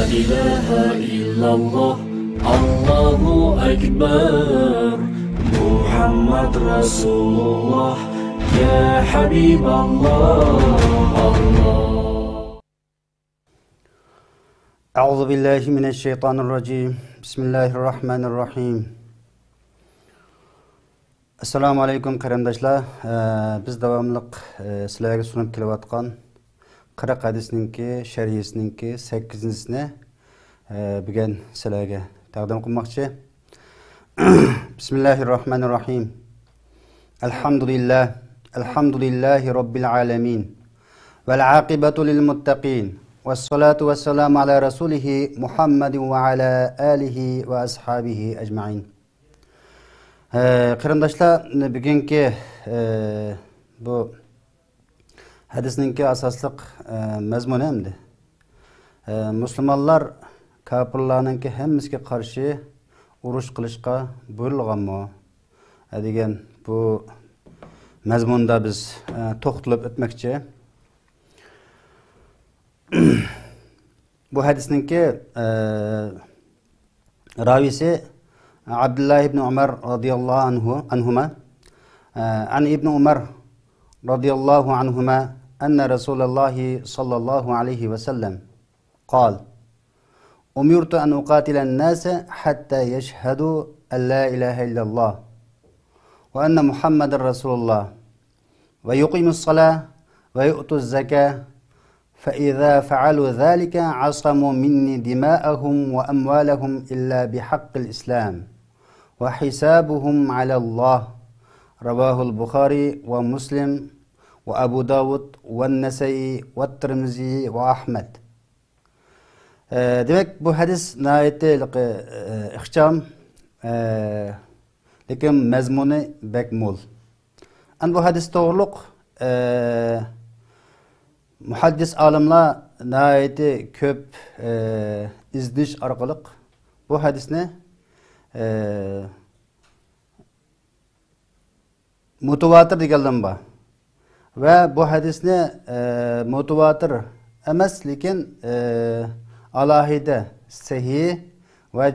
ilahe illallah, Allahu Ekber. Muhammed Resulullah, ya Habiballah. Allah. Euzu billahi mineşşeytanirracim. Bismillahirrahmanirrahim. Assalamu alaykum qarindoshlar. Biz davomliq sizlarga sunib kelayotgan 40 hadisninki sharhisiniki 8-sini bugun sizlarga taqdim qilmoqchi. Bismillahirrahmanirrahim. Alhamdulillahi robbil alamin. Vel aqibatu lil muttaqin. Vessalatu vesselamu ala rasulihi Muhammedin ve ala alihi ve ashabihi ecmaîn. Qarindoshlar, bugungi bu hadisninki asosliq mazmuni endi musulmonlar kafirlarninki hammasiga qarshi urush qilishga buyurilganmi degan bu mazmunda biz to'xtalib o'tmoqchi. Bu hadisninki ravisi Abdullah ibn Umar radıyallahu anhuma an ibn Umar radıyallahu anhuma enne Resulullah sallallahu aleyhi ve sellem قال أمرت أن أقاتل الناس حتى يشهدوا أن لا إله إلا الله وأن محمد رسول الله ويقيم الصلاة ويؤتوا الزكاة فإذا فعلوا ذلك عصموا مني دماءهم وأموالهم إلا بحق الإسلام وحسابهم على الله. رواه البخاري ومسلم وأبو داود والنسائي والترمذي وأحمد. Demek bu hadis nihayetli ihkam lekin mazmuni bek mo'l. An bu hadis to'g'riliq muhaddis olimlar nihayetli ko'p izdish orqali bu hadisni mutawatir deganlar bor. Ve bu hadisni mutawatir emas, lekin alohida sahih va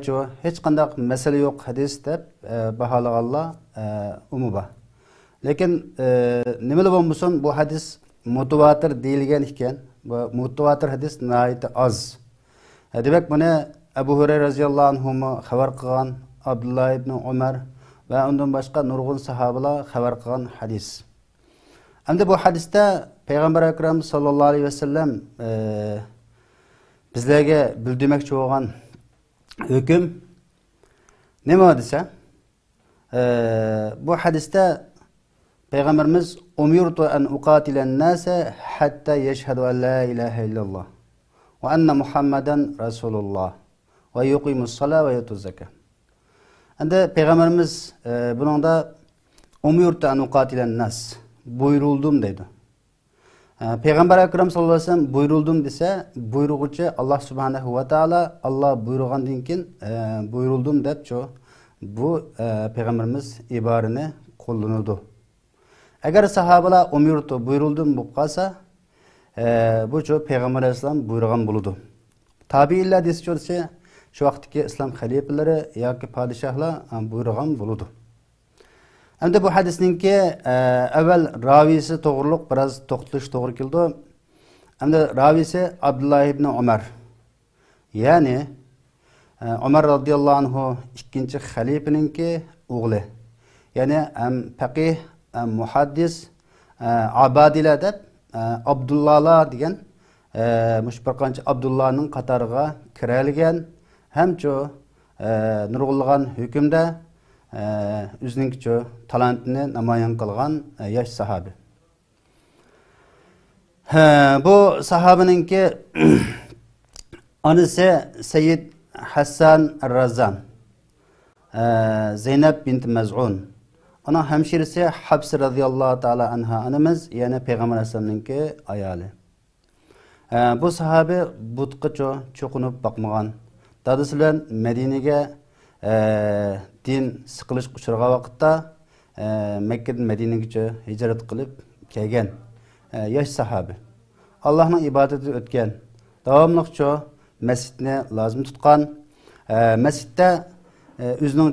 hech qanday masala yo'q hadis deb baholaganlar umuman. Lekin nima bo'lmasin bu hadis mutawatir deyilgan ekan. Bu mutawatir hadis nihoyat az. Demak buni Abu Hurayra radhiyallohu anhu xabar qilgan, Abdullah ibn Umar ve ondan başka nurgun sahabalar xabar qilgan hadis. Endi bu hadisda Peygamber Ekrem sallallahu aleyhi ve sellem bizlerge bildirmekçi olan hüküm nima desa? Bu hadisda Peygamberimiz umirtu en uqatilen nase hatta yeşhedü en la ilahe illallah ve enne Muhammeden Resulullah ve yuqimus salat ve yutuz zekat. Endi Peygamberimiz bununda umirtu en uqatilen nas buyuruldum dedi. Peygamber Ekrem sallallahu aleyhi ve sellem buyuruldum dese buyruğucu Allah subhanahu ve taala Allah buyurgandan keyin buyuruldum deb bu Peygamberimiz ibarini kullanırdı. Eğer sahabalar umirtu buyuruldum bu qalsa bu Peygamber Aleyhisselam buyurgan buludu. Tabiiler dese şu vaqtdagi İslam xalifeleri yoki padişahlar buyurgan buludu. Endi bu hadisninki evvel ravisi to'g'riliq biraz to'xtalish to'g'ri keldi. Endi ravisi Abdullah ibn Umar. Yani Umar radıyallahu anhu ikinci xalifeninki o'g'li. Yani hem faqih, hem muhaddis, abadiler deb Abdullahlar degan mush bir qancha Abdullahning qatoriga kiralgan hem nurg'ulg'an hukmda o'zining talantini namoyon qilgan yosh sahabi. Bu sahabininki anisi Sayyid Hasan Ar-Razzan, Zeynep bint Maz'un. Onun hemşirisi Habs radıyallahu ta'ala anha anımız, yani Peygamber Aleyhisselam'ınki ayali. Bu sahabi butqa çokunup bakmagan. Dadisi bilan Medine'ge din sıkılış uçurgan vaqtda Mekke'den Medine'ge hicret qilib kelgan yosh sahabi. Allah'ın ibadeti ötken. Davamlıqça masjidni lozim tutgan. Masjidda o'zining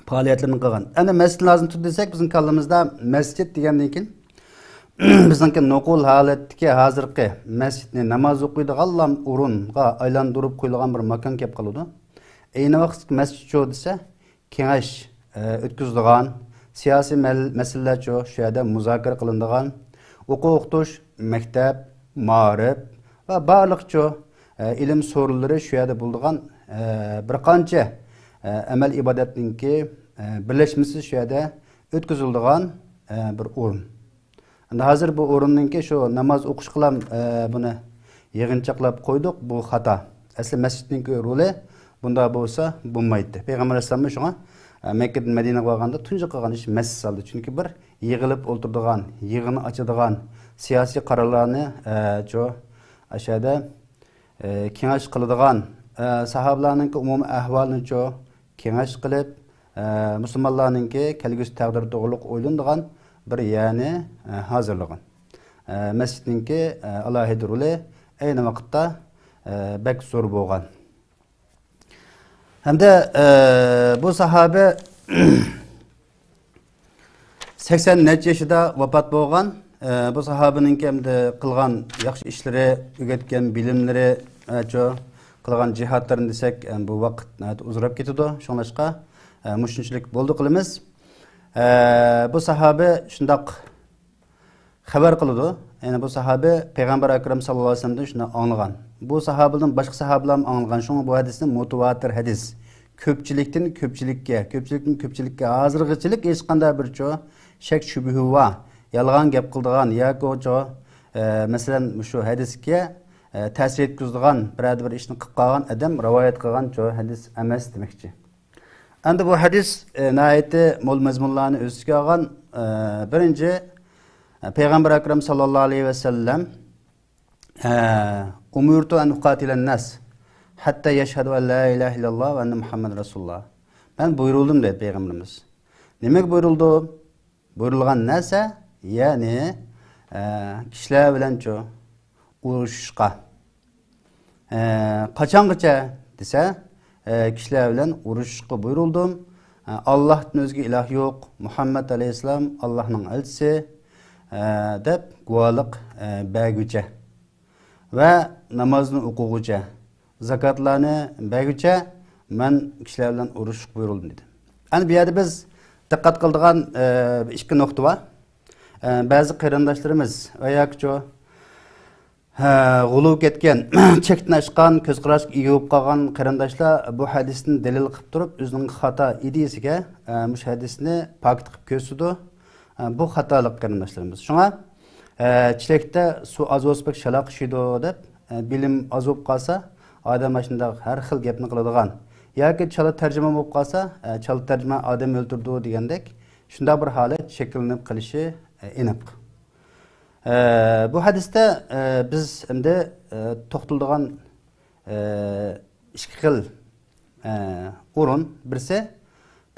faoliyatlarini qilgan. Endi masjid lozim tutdi desak, bizning kallamizda masjid degandan keyin bizningki nuqul holatdagi hozirgi masjidni namoz o'qiydigan o'ringa aylantirib qo'yilgan bir makon kelib qoladi. Ayni vaqtda masjid desa, kengash o'tkazilgan, siyosiy masalalar shu yerda muzokara qilinadigan, o'quv-o'qitish, maktab, ma'rif va barliq ilm so'rinlari shu yerda bo'ladigan bir qancha amal ibodatninki birlashmasi shu yerda o'tkaziladigan bir o'rin. Endi hozir bu o'rinninki shu namoz o'qish qilam buni yig'inchoqlab qo'ydik, bu xato. Asli masjidning roli bunda bo'lsa bo'lmaydi. Payg'ambar alayhisalom shunga Mekke'den Medinaga borganda tunji qilgan ish masjid soldi. Chunki bir yig'ilib o'tiradigan, yig'ini ochadigan siyosiy qarorlarni ashada kengash qiladigan, sahobalarning umumiy ahvolini kengash qilib, musulmonlarningki kelgusi taqdiri to'g'riliq o'ylanadigan bir yani hazırlagan. Masjidninki alohida roli ayni vaqtda bek zo'r bo'lgan. Hamda bu sahabe 80 necha yoshida vafot bo'lgan. Bu sahabeninki hamda qilgan yaxshi ishlari, o'rgatgan bilimlari, qilgan jihatlarini desak, bu vaqt uzrab ketadi. Shunlashqa mushunchilik bo'ldi qilamiz. Bu sahabe shundoq xabar qiladi. Yani bu sahabe Peygamber Akram sallallohu alayhi vasallamdan shuni anglagan. Bu sahabadan boshqa sahabalar anglagan. Shunga bu hadisni mutawatir hadis. Ko'pchilikdan ko'pchilikka hozirgachilik hech qanday bir shak shubhi va yolg'on gap qildigan yoki masalan shu hadisga ta'sir etkazadigan bir ishni qilib qolgan odam rivoyat qilgan hadis emas demoqchi. Endi bu hadis nayeti mol mazmunlarni o'z ichiga olgan. Birinchi Peygamber Akram sallallohu alayhi vasallam umirtu an uqatilan nas hatta yashhadu an la ilaha illalloh va anna Muhammad rasululloh. Ben buyuruldim dedi Peygamberimiz. Demek buyuruldu? Buyurulgan narsa yani kişiler bilen urushqa qachongacha desa kişiler bilen urushqa buyuruldum. Allah'tan özge ilah yok. Muhammed aleyhisselam Allah'ın elçisi deb guvohlik bergucha ve namazını o'qigucha, zakatlarni bergucha men kişiler bilen urushqa buyuruldum dedi. Yani bu yerda biz diqqat qiladigan ikki nuqta bor. Bazı qarindoshlarimiz ayakço g'uluv ketgan, chekdan oshgan, ko'z qarashga ega bo'lib qolgan qarindoshlar bu hadisni dalil qilib turib, o'zining xato ideyasiga mush hadisni pakt qilib ko'rsatdi. Bu xatolik qarindoshlarimiz. Shunga chelakda suv oz bo'lsa shalaq shiydi deb bilim oz bo'lib qolsa, odam shunday har xil gapni qiladigan. Yoki chala tarjima bo'lib qolsa, chala tarjima odam o'ldirdi degandek, shunday bir holat shakllanib qilishi aniq. Bu hadiste biz endi to'xtaladigan ikki xil o'rin. Birisi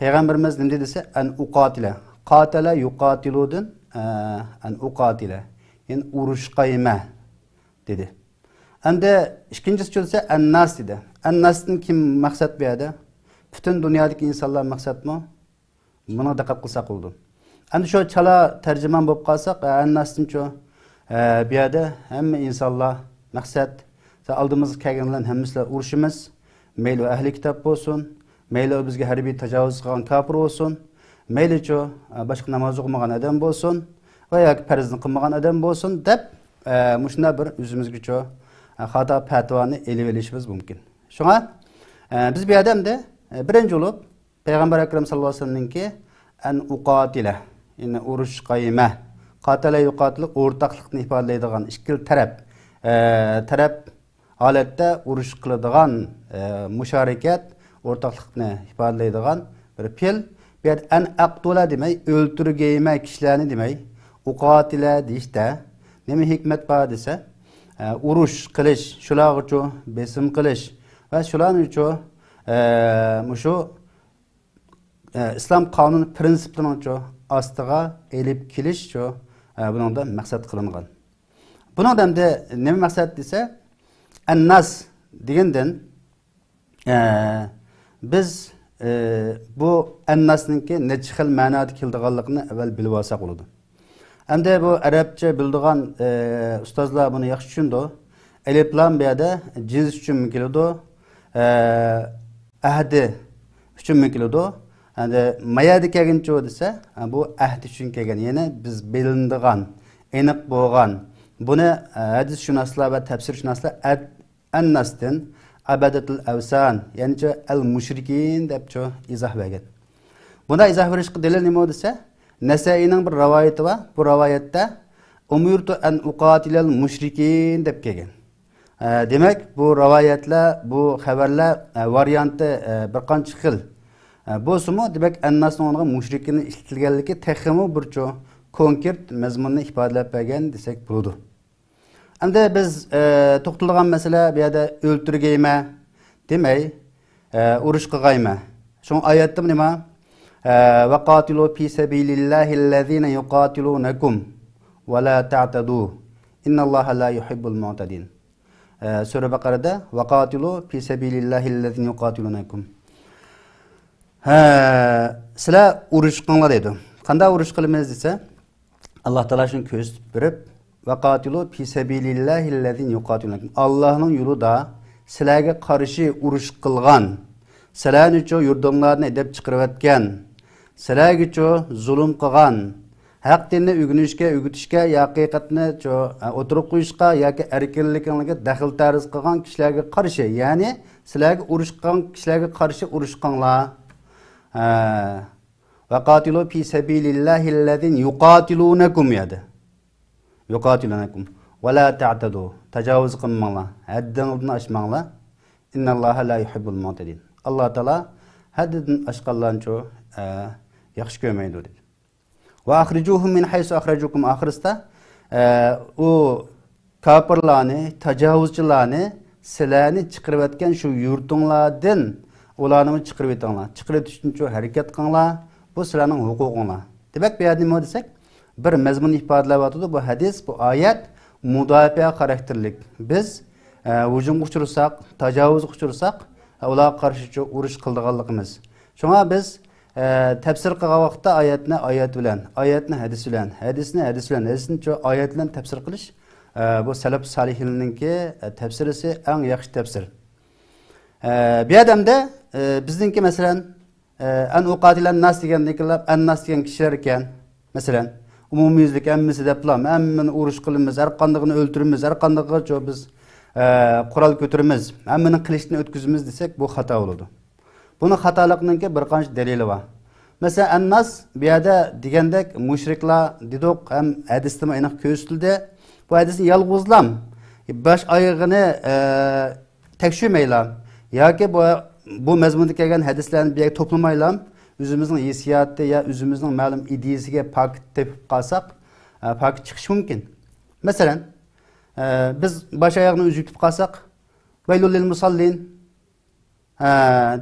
Peygamberimiz nima dedisi? An uqatila. Qatala yuqatiludun an uqatila. Yani urushqayma dedi. Endi ikkinchisi esa an-nas dedi. An-nasdan kim maqsad berdi? Bütün dünyadaki insanlar maqsadmi? Buna diqqat qilsak bo'ldi. Endi shu chala tarjimon bo'lib qolsak, an-nasdan bu yerda hamma insonlar maqsad, oldimizga kelganlar hammasilar urushimiz, mayli ahli kitob bo'lsin, mayli bizga harbiy tajovuz qilgan kofir bo'lsin, mayli boshqa namoz o'qimagan odam bo'lsin va yoki farzni qilmagan odam bo'lsin deb mushunda bir o'zimizga xato fatvoni elib olishimiz mumkin. Shunga biz bu yerda birinchi bo'lib Payg'ambar akram sallallohu alayhi vasallamningki an uqatila, ya'ni urush qayma, qatala yuqatil o'rtaqlikni ifodalaydigan ikki taraf holatda urush qiladigan musharakat, o'rtaqlikni ifodalaydigan bir fe'l. Bu yerda an aqtula demay, o'ltirgayma kishilarni demay, uqatila deyishda nima hikmat bor desa, urush qilish, shularga besim qilish va shularning mushu islom qonun prinsiplarining ostiga elib kelish buningda maqsad qilingan. Buningda nima maqsad desa, Ennas degenden biz bu ennasningki necha xil ma'noda keldiganligini avval bilib olsak bo'ladi. Endi bu arabcha bildigan ustozlar buni yaxshi tushundi. Elif lam bu yerda cins uchun keladi, ahdi uchun keladi. Endi mayada kelguncha desa, bu ahd uchun kelgan. Ya'ni biz bilindigan, aniq bo'lgan. Buni hadisshunoslar va tafsirshunoslar annasdan abadatul avsan, ya'ni al-mushrikin deb izoh bergan. Bunda izoh berishga dalil nima desa, Nasaining bir rivoyati bor. Bu rivoyatda umirtu an uqatilal mushrikin deb kelgan. Demak, bu rivoyatlar, bu xabarlar varianti bir qancha xil. Bo'lsa-mu, demak, annasning o'rniga mushrikni ishlatilganligi texmi bir konkret mazmunni ifodalab bergan desak bo'ladi. Endi biz to'xtalgan masala bu yerda o'ltirgayma demay, urush qilgayma. Shu oyatda nima? Vaqatilu fi sabilillahi allazina yuqatilunakum va la ta'tadu. Innalloha la yuhibbul mu'tadin. Sura Baqarada vaqatilu fi sabilillahi allazina yuqatilunakum. Sizlar urush qilinglar dedi. Qanday urush qilamiz desa, Alloh taolo shuni ko'rsatib berib, vaqatilu fi sabilillahi allazina yuqatilunakum. Allohning yo'lida sizlarga qarshi urush qilgan, sizlarni uchun yurdinglarni edib chiqarayotgan, sizlarga uchun zulm qilgan, haq dinni o'rganishga, o'rgatishga, haqiqatni o'tirib qo'yishga yoki erkinliklarga daxl tarz qilgan kishilarga qarshi, ya'ni sizlarga urush qilgan kishilarga qarshi urush qilinglar. Vaqatilu fi sabilillahi allazina yuqatilunakum yadi. Yuqatilunakum va la ta'tadu. Tajovuz qilmanglar, haddini oshmanglar. Innalloha la yuhibbul mu'tadin. Alloh taolo haddini oshganlarni yaxshi ko'rmaydi dedi. Va akhrijuhum min haysu akhrajukum akhirida u kafirlarni, tajovuzchilarni sizlarni chiqarayotgan shu yurtinglardan ularni chiqarib etinglar. Chiqarib uchun harakat qilinglar. Bu sizlarning huquqinglar. Demak, bu yerda nima desak, bir mazmun ifodalayotdi. Bu hadis, bu oyat mudofaa xarakterlik. Biz hujumga uchursak, tajovuzga uchursak, ularga qarshi urush qildiganligimiz. Shunga biz tafsir qilgan vaqtda oyatni oyat bilan, oyatni hadis bilan, hadisni hadis bilan, hadisni oyat bilan tafsir qilish bu salaf solihlarningki tafsirisi eng yaxshi tafsir. Bu yerda bizningki masalan an uqatilan nas degandikilar annas degan kishilar ekan. Masalan, umumiyizlik hammasi deb bilam, hammani urush qilamiz, har qandigini o'ltiramiz, har qandiga biz qurol ko'taramiz, hammani qilishni o'tkazamiz desak, bu xato bo'ladi. Buni xatolikninki bir qancha dalili bor. Masalan, annas bu yerda degandek mushriklar dedik, ham hadisda aniq ko'rsatildi. Bu hadisni yolg'izlam, bosh oyog'ini tekshirmaylar yoki bu mazmunda kelgan hadislarni bir yerga to'plamaylar, o'zimizning hissiyoti ya o'zimizning ma'lum ideyasiga pak tepib qolsak, pak chiqish mumkin. Masalan, biz bosh oyoqni uzitib qolsak, vaylul lil musallin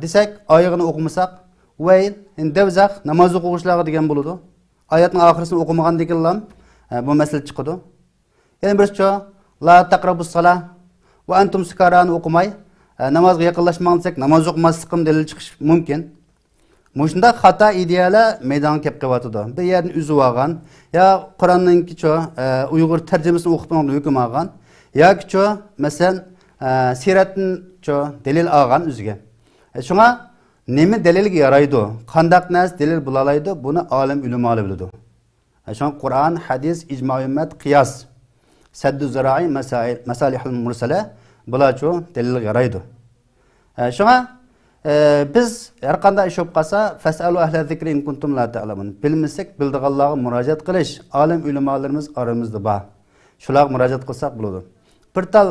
desak, oyog'ini o'qimasak, vayl indavzaq namoz o'quvchilarga degan bo'ladi. Oyatning oxirisini o'qimagan deganlar bu masala chiqadi. Yana birchi la taqrabus salah va antum sukarani o'qimay namozga yaqinlashmang desak, namoz o'qimaslikning dalil chiqish mumkin. Mushunda xato ideyalar maydonga kelib qo'yatdi. Bir yerni uzib olgan, yo Qur'onningki Uyg'ur tarjimasini o'qib hukm olgan, yoki masalan siratni dalil olgan o'ziga. Shunga nima dalilga yaraydi? Qandaq narsa dalil bo'la oladi? Buni olim ulamolar biladi. Shunga Qur'on, hadis, ijmo' ummat, qiyos, saddu zara'i, masalihul mursala bularcha dalilga yaraydi. Shunga biz har qanday ish bo'lib qolsa, fasalu ahla zikri in kuntum la ta'lamun. Bilmasak, bildiganlarga murojaat qilish olim ulamolarimiz oramizda bor. Shularga murojaat qilsak bo'ladi. Bir tal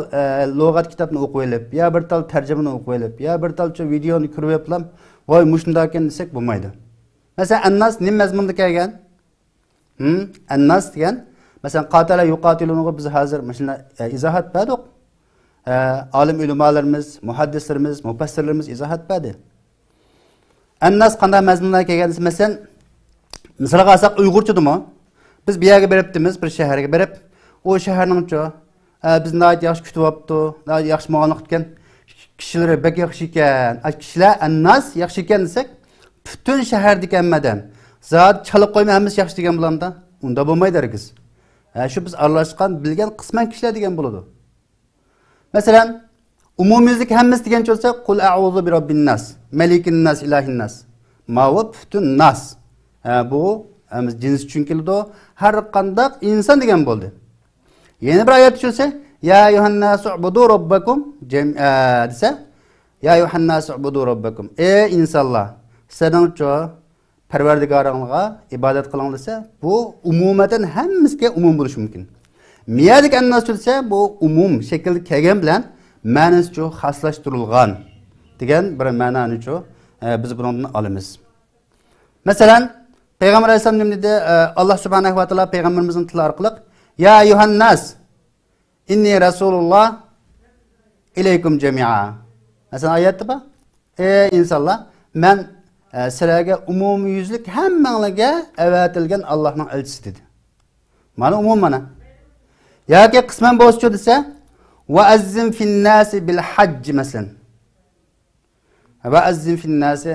lug'at kitobini o'qib olib, yo bir tal tarjimani o'qib olib, yo bir tal videoni ko'rib olib, voy mushunda ekan desak bo'lmaydi. Masalan, annas nim mazmunda kelgan? Annas degan, masalan, qatala yuqatilunga biz hozir mana izohat berdik. Alim ulamolarimiz, muhaddislarimiz, mufassirlarimiz izohat berdi. Annas qanday mazmunlar kelgan desa, masalan, misolga olsak Uyg'urchadimi? Biz bir yerga beribdimiz, bir shaharga berib, o shaharning bizni nayt yaxshi kutib olibdi, nayt yaxshi muomalani qilgan, kishilari bek yaxshi ekan, kishilar annas yaxshi ekan desak, butun shahardagi hammadan zot chalib qo'ymay hammasi yaxshi degan bo'lamda, unda bo'lmaydi hargiz. Shu biz aralashgan bilgan qisman kishilar degan bo'ladi. Masalan, umumiylik hammasi degan bo'lsa, qul a'udhu bi robbin nas, malikin nas, ilahin nas. Ma'va butun nas. Bu cins uchun keldi, har qanday inson degan bo'ldi. Yana bir oyat tushsa, ya ayyuhannas ubudu robbakum desa, ya ayyuhannas ubudu robbakum. Ey insonlar, sizlarga Parvardigoringizga ibodat qiling desa, bu umumatan hammasiga umum bo'lishi mumkin. Miyadik annas desa, bu umum shaklda kelgan bilan ma'nisi chu xoslashtirilgan degan bir ma'noni chu biz bundan olamiz. Masalan, Payg'ambar alayhisalom dedi, Alloh subhanahu va taolo payg'ambarimizning tili orqali ya ayyuhannas inni rasululloh ilaykum jami'a. Masalan oyatda bor. Ey insonlar, men sizlarga umumiyuzlik hammanglarga avatilgan Allohning elchisi dedi. Mana umum mana. Yoki qisman bo'lsa desa, va azzim fin nasi bil hajj masalan. Va azzim fin nasi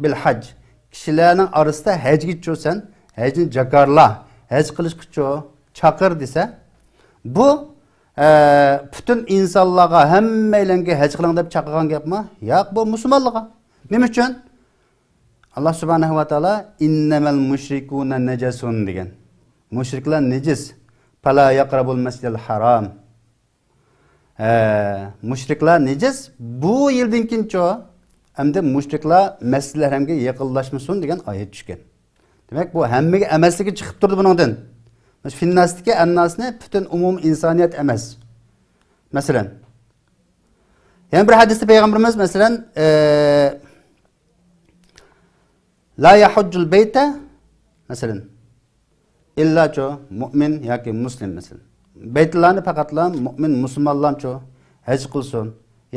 bil hajj. Kishilarning orasida hajga cho'san, hajni jakarla, haj qilishga chaqir desa, bu butun insonlarga hammalarga haj qiling deb chaqirgan gapmi? Yo'q, bu musulmonlarga. Nima uchun? Alloh subhanahu va taolo innamal mushrikuna najasun degan. Mushriklar najis. Fala yaqrabul masjidal haram. Mushriklar najis. Bu yildan kincho hamda mushriklar masjidlar haramga yaqinlashmasin degan oyat tushgan. Demak, bu hammaga emasligi chiqib turdi buningdan. Finnasdagi annasni butun umum insoniyat emas. Masalan, yana bir hadisda payg'ambarimiz masalan la yahujjul bayta masalan illa cho mu'min yoki muslim masalan. Baytlarni faqatla mu'min musulmonlar cho haj qilsin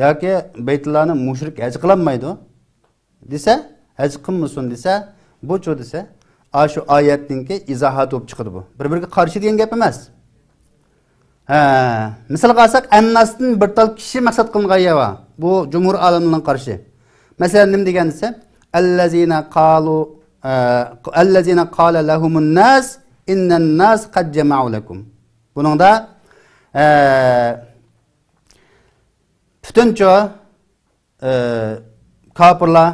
yoki baytlarni mushrik haj qilolmaydi desa, haj qilmasin desa, bu cho desa, shu oyatninki izohat bo'lib chiqadi bu. Bir-biriga qarshi degan gap emas. Misal qilsak, annasdan bir tal kishi maqsad qilingan yava. Bu jumhur olimlarning qarshi. Masalan, nima degan desa, allazina qala lahumun nas innan nas qad jama'u lakum. Buningda butuncha kofirlar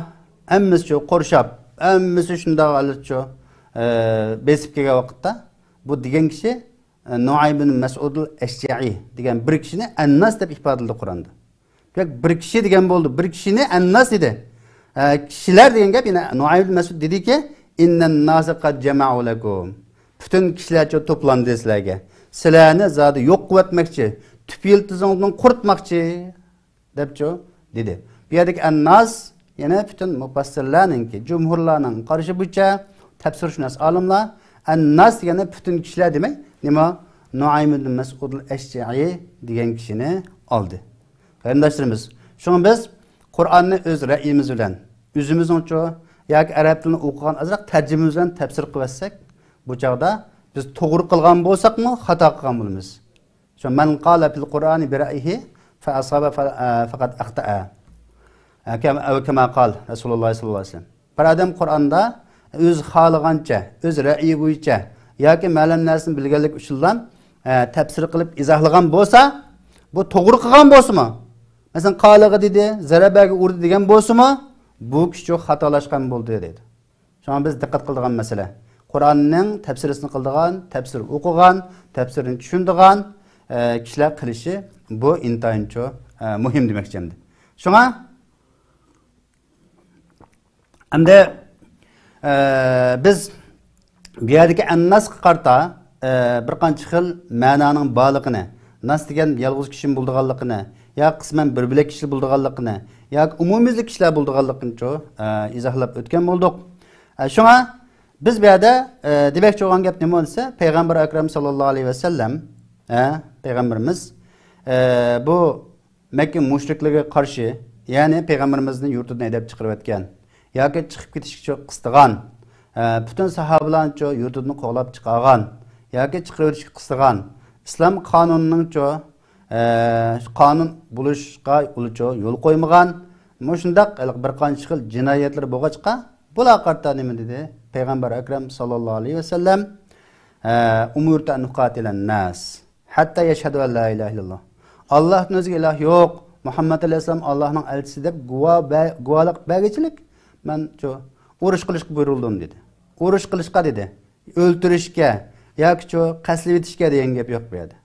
hammasi qo'rshab, hammasi shunday olibcho besib kelgan vaqtda bu degan kishi Nuaym ibn Mas'ud al-Ashja'i degan bir kishini annas deb ifodaladi Qur'onda. Demak, bir kishi degan bo'ldi. Bir kishini annas dedi. Kishilar degan gap yana Nuaym ibn Mas'ud dediki, innan nas qad jama'u lakum. Butun kishilarcha to'plandi sizlarga. Sizlarni zodi yo'q qilmoqchi, tüp yiltizingizdan quritmoqchi debcho dedi. Bu yerdagi annas yana butun mufassirlarningki, jumhurlarning qarashi bo'yicha tafsirshunos olimlar annas degani butun kishilar demak, nima? Nuaym ibn Mas'ud al-Ashja'i degan kishini oldi. Qarindoshlarimiz, shuni biz Qur'onni o'z ra'yimiz bilan, o'zimizning yoki arab tilini o'qigan azroq tarjimamiz bilan tafsir qilsak, bu chog'da biz to'g'ri qilgan bo'lsakmi, xato qilgan bo'lamiz. Shu man qala fil Qur'ani bi ra'yihi fa asaba faqat akhta'a. Kama qal Rasululloh sollallohu alayhi vasallam. Bir odam Qur'onda o'z xohlagancha, o'z ra'yi bo'yicha yoki ma'lum narsani bilganlik uchun tafsir qilib izohlagan bo'lsa, bu to'g'ri qilgan bo'lsa-mi? Masalan, qaliga dedi, zarabaga urdi degan bo'lsa-mi, bu kishi xatolashgan bo'ldi dedi. Shuni biz diqqat qiladigan masala. Qur'onning tafsirini qildigan, tafsir o'qigan, tafsirini tushundigan kishilar qilishi bu intayin muhim demoqchimdi. Shunga hamda biz bu yerdagi annas qarta bir qancha xil ma'noning borligini, nas degan yolg'iz kishi bo'lganligini, yo qisman bir bilak kishi bo'lganligini, yo umumiylik kishilar bo'lganligini izohlab o'tgan bo'ldik. Shunga biz bu yerda demoqchi bo'lgan gap nima bo'lsa, payg'ambar akram sallallohu alayhi vasallam, payg'ambarimiz bu Makka mushriklarga qarshi, ya'ni payg'ambarimizning yurtidan haydab chiqarib o'tgan yoki chiqib ketishga qistagan, butun sahobalarni yurtidan qo'g'lab chiqargan yoki chiqarib o'tishga qistagan islom qonunining qonun bo'lishga yo'l qo'ymagan shundaq bir qancha xil jinoyatlar bo'lg'achqa bular qarta nima dedi payg'ambar akram sallallohu alayhi vasallam umurtu an nuqatilan nas hatta yashhadu an la ilaha illalloh Allohning o'ziga iloh yo'q Muhammad alayhisalom Allohning elchisi deb guvohlik bergichilik men urush qilishga buyurildim dedi. Urush qilishga dedi. O'ltirishga yoki qasd etishga degan gap yo'q bu yerda.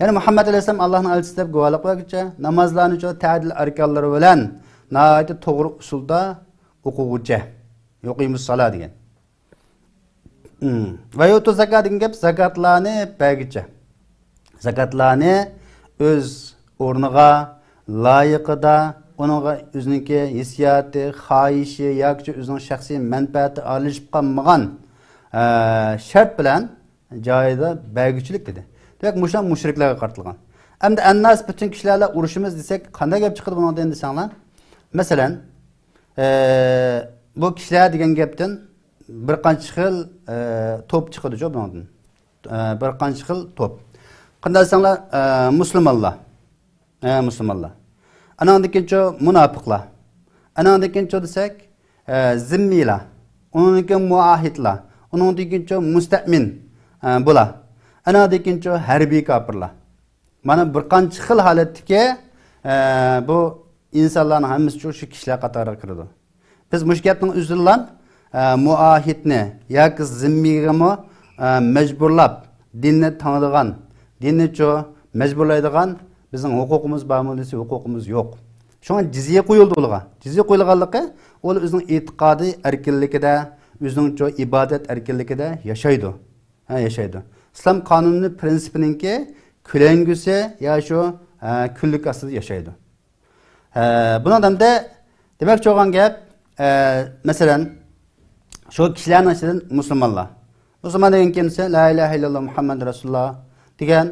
Ya'ni Muhammad alayhisalom Allohning elchisi deb guvohlik bergicha namozlarni ta'dil arkonlari bilan nihoyatda to'g'ri usulda o'quvchi. Yuqimus salat degan. Va yutu zakat degan gap zakatlarni bergicha. Zakatlarni o'z o'rniga, loyiqida, onunğa o'ziniki hissiyati, xohishi yoki o'zining shaxsiy manfaati olishib qolmagan shart bilan joyida bergichilik dedi. Demak, mushlar mushriklarga qartilgan. Endi annas bütün kishilarla urushimiz desak, qanday gap chiqadi bundan desanglar? Masalan, bu kishilar degan gapdan bir qancha xil top chiqadi-ku bundan. Bir qancha xil top. Qanday desanglar, musulmonlar. Musulmonlar. Anandakincho munofiqlar. Anandakincho desak, zimmiylar. Uningki muahidlar. Uningkincho musta'min bular. Anandakincho harbiy kofirlar. Mana bir qancha xil holatdagi bu insonlarning hammasi shu kishilar qatoriga kiradi. Biz mushkatning uzillan muahidni yoki zimmiyga majburlab dinni tanıdigan, dinni majburlaydigan bizning huquqimiz bormi desa huquqimiz yo'q. Shunga jizya qo'yildi ularga. Jizya qo'yilganligi ular o'zining e'tiqodiy erkinligida, o'zining ibodat erkinligida yashaydi. Yashaydi. Islom qonuni prinsipininki kulangusi ya shu kunlik asosida yashaydi. Bundan da demak cho'g'an gap masalan shu kishilarning ichidan musulmonlar. Musulmon degan kimsa la ilaha illalloh Muhammad rasululloh degan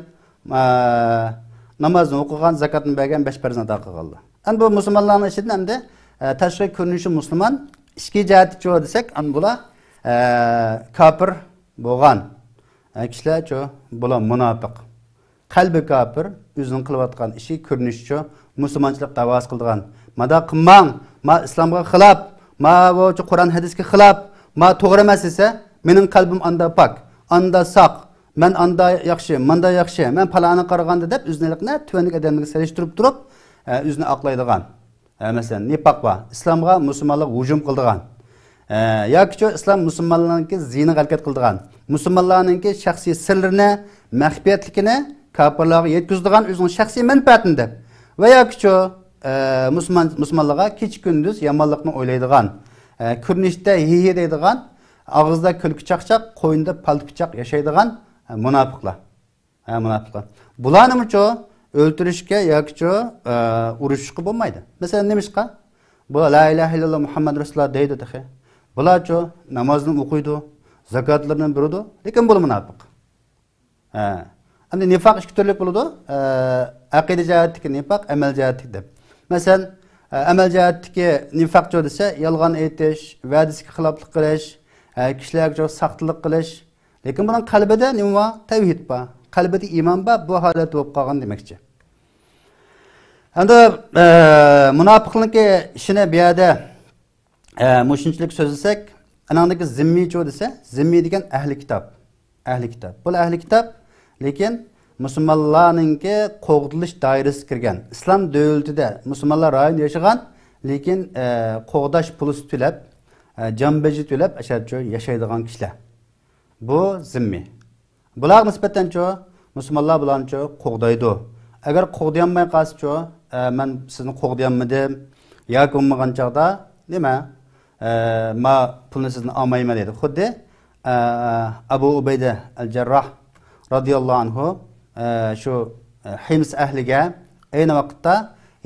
namozni o'qigan, zakatni bergan 5 farzand ado qilganlar. Endi bu musulmonlarning ichidan endi tashqi ko'rinishi musulmon, ichki jihati desak, bular kofir bo'lgan kishilar bular munofiq. Qalbi kofir, o'zining qilayotgan ishi ko'rinishi musulmonchilik da'vosi qilgan. Mada qilmang, ma islomga xilof, ma bu Qur'on hadisga xilof, ma to'g'ri emas desa, mening qalbim anda pok, anda saq. Men anda yaxshi, menda yaxshi, men palani qaraganda deb o'zini tuvanlik odamga selishtirib turib, o'zini aqlaydigan. Masalan, nifoq bor. Islomga musulmonlar hujum qildigan. Yoki islom musulmonlarning zina harakat qildigan. Musulmonlarning shaxsiy sirlarini, maxfiyatligini kofirlarga yetkazdigan o'zining shaxsiy manfaatini deb. Va yoki musulmonlarga kech-kunduz yomonlikni o'ylaydigan, ko'rinishda hiyi deydigan, og'izda kulki chaqchaq, qo'yinda palpichoq yashaydigan munofiqlar. Munofiqlar. Bularni o'ltirishga yoki urushishga bo'lmaydi. Masalan, nemishqa? Bu la ilaha illalloh Muhammad rasululloh deydi dexe. Bular namozni o'qiydi, zakotlarni beradi, lekin bu munofiq. Endi nifoq ikki turli bo'ladi. Aqida jihatdagi nifoq, amal jihatdagi deb. Masalan, amal jihatdagi nifoq desa, yolg'on aytish, va'dasiga xiloflik qilish, kishilarga saqtlik qilish. Lekin bunun qalbida nima bor? Tavhid bor. Qalbida iymon bor, bu holat bo'lib qolgan demakchi. Endi munofiqlikning ishini bu yerda mushunchalik so'zlasak, anandagi zimmiy desa, zimmiy degan ahli kitob. Ahli kitob. Bu ahli kitob, lekin musulmonlarning qo'g'dilish doirasiga kirgan. Islom davlatida musulmonlar rayonida yashagan, lekin qo'g'dash puli to'lab, jambaji to'lab yashaydigan kishilar. Bu zimmi. Bular nisbatan musulmonlar bilan qo'g'daydi. Agar qo'g'dayanmay qolsa, men sizni qo'g'dayanmadim yoki bo'lmagan chaqda, nima? Ma pulni sizni olmayman dedi. Xuddi Abu Ubayda al-Jarrah radhiyallohu anhu shu Hims ahliga ayni vaqtda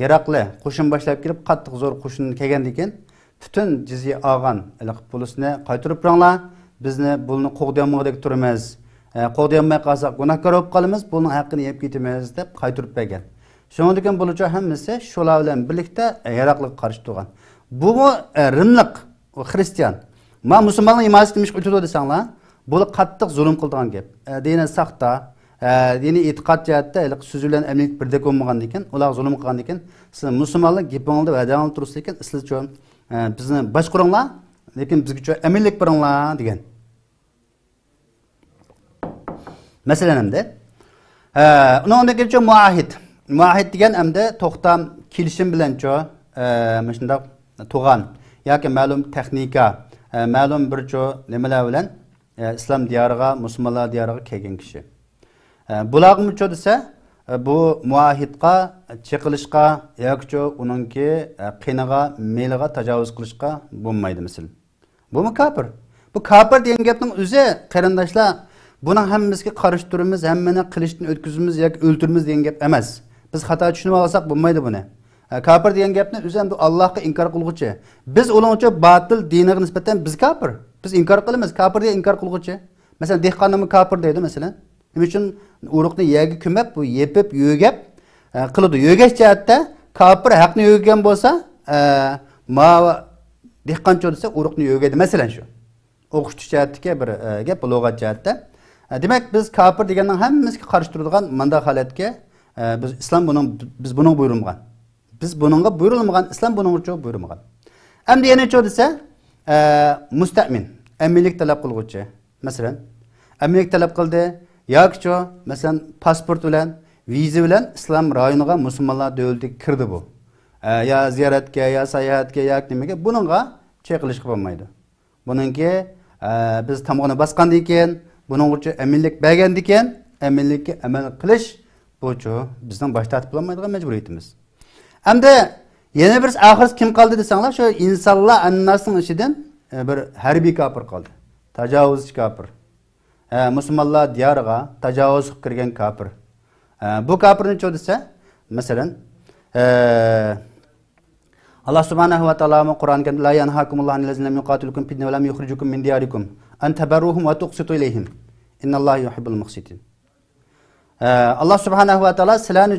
Yaraqli qo'shin boshlab kelib, qattiq zo'r qo'shin kelgandan keyin bütün jizya olgan pulisini qaytarib beranglar. Bizni bulni qo'g'dayanmoqdek turamiz. Qo'g'dayanmay qolsak gunohkor bo'lib qolamiz, buning haqqini yeb ketamiz deb qaytarib bergan. Shundan keyin bo'licha hammasi shular bilan birlikda Yaraqliga qarshi turgan. Bu rimliq, xristian. Ma musulmonlar iymon qilmish o'tadi desanglar, bu qattiq zulm qildigan gap. Dini saxta, dini e'tiqod jihatda so'z bilan amillik birdek bo'lmagan ekan, ular zulm qilgan ekan. Siz musulmonlar gapingizda va'dangizda tursiz ekan, sizlar bizni boshqaringlar, lekin bizga amillik beringlar degan. Masalan hamda undan keyin muahid. Muahid degan hamda to'xtam kelishim bilan mana shunday to'g'an yoki ma'lum texnika, ma'lum bir nimalar bilan islom diyoriga, musulmonlar diyoriga kelgan kishi. Bularga desa bu muahidga chiqilishga yoki uningki qiniga, meliga tajovuz qilishga bo'lmaydi misol. Bu kafir. Bu kafir degan gapning o'zi qarindoshlar, buning hammasiga qarshi turimiz, hammani qilishdan o'tkazimiz yoki o'ltirimiz degan gap emas. Biz xato tushunib olsak bo'lmaydi buni. Kafir degan gapni o'zi ham Allohga inkor qilguvchi. Biz ularga batil diniga nisbatan biz kafir. Biz inkor qilamiz, kafir degan inkor qilguvchi. Masalan, dehqonning kafir deydi masalan. Nima uchun uruqni yerga ko'mib, bu yepib, yo'gab qiladi. Yo'gash jihatda kafir haqni yo'ggan bo'lsa, ma dehqoncha desa uruqni yo'gaydi masalan shu. O'qitish jihatdagi bir gap lug'at jihatda. Demak, biz kafir deganning hammasiga qarshi turadigan manda holatga biz buning buyurmagan. Biz buningga buyurilmagan, islom buning uchun buyurmagan. Endi yana desa, musta'min, amillik talab qilguvchi. Masalan, amillik talab qildi yoki masalan pasport bilan, viza bilan islom rayoniga musulmonlar davlatiga kirdi bu. Ya ziyoratga, ya sayohatga, yoki nimaga buningga qilishga bo'lmaydi. Buningki biz tamg'ini bosgandan keyin, buning uchun amillik bergandan keyin, amillikka amal qilish bu bizning bosh tortib bo'lmaydigan majburiyatimiz. Hamda yana bir oxir kim qoldi desanglar, shu insonlar annasning ichidan bir harbiy kafir qoldi. Tajovuzchi kafir. Musulmonlar diyoriga tajovuz qilib kirgan kafir. Bu kafirni desa, masalan, Allah subhanahu wa ta'ala Qur'onda la yanhakumullahu anil ladzina yuqatilukum fid din wa lam yukhrijukum min diyarikum an tabarruhum wa tuqsitu ilayhim. Innalloha yuhibbul muqsitin. Allah subhanahu wa ta'ala sizlarni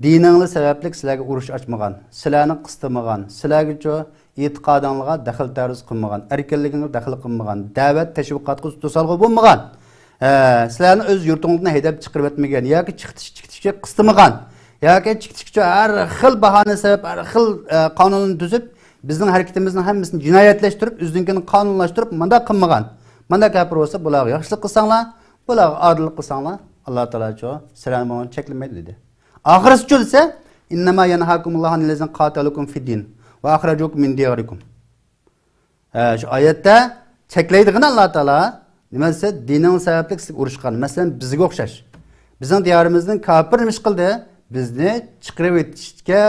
diningizga sababli sizlarga urush ochmagan, sizlarni qistamagan, sizlarga e'tiqodingizga daxl taruz qilmagan, erkinligingizga daxl qilmagan, da'vat tashviqotga to'salg'i bo'lmagan, sizlarni o'z yurtingizdan haydab chiqarib o'tmagan yoki chiqitishga qistamagan yoki chiqitishga har xil bahona sabab, har xil qonunni tuzib, bizning harakatimizni hammasini jinoyatlashtirib, o'zingizni qonunlashtirib, manda qilmagan. Manda kafir bo'lsa, bularga yaxshilik qilsanglar, bularga odillik qilsanglar, Alloh taolo sizlarni cheklamaydi dedi. Oxirisi esa innama yanhakumullahu anil ladzina qatalukum fid din va akhrajukum min diyarikum. Shu oyatda cheklaydigan Alloh taolo nima desa, dining sababli sizga urushgan. Masalan, bizga o'xshash. Bizning diyorimizdan kafir nima qildi? Bizni chiqarib o'tishga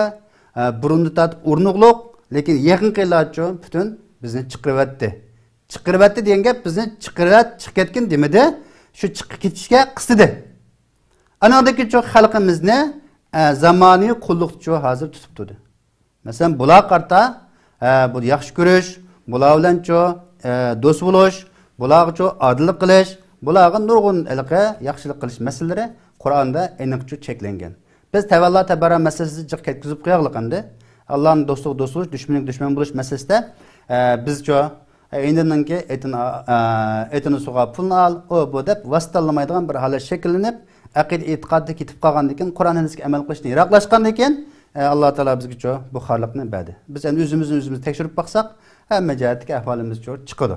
burunni tatib urnuqliq, lekin yaqin qillarcha butun bizni chiqarib o'tdi. Chiqarib o'tdi degan gap bizni chiqib ketgan demadi, shu chiqib ketishga qistidi. Anadagi xalqimizni zamoniy qulluqchi hozir tutib turdi. Masalan, bular qarta bu yaxshi ko'rish, bular bilan do'st bo'lish, bularga odillik qilish, bularga nurg'un yaxshilik qilish masalalari Qur'onda aniq cheklangan. Biz tavalloh tabara masalasini jiq ketkizib qo'yaylik endi. Allohning do'stlik do'st bo'lish, dushmanning dushman bo'lish masalasida biz endi etini suga pulni al, o bu deb vasitallamaydigan bir holat shakllanib, aqida e'tiqodga ketib qolgandan keyin Qur'on hadisga amal qilishni yiroqlashgandan keyin Alloh taolo bizga bu xorliqni berdi. Biz endi o'zimizni tekshirib baqsak, hamma jihatdagi ahvolimiz chiqadi.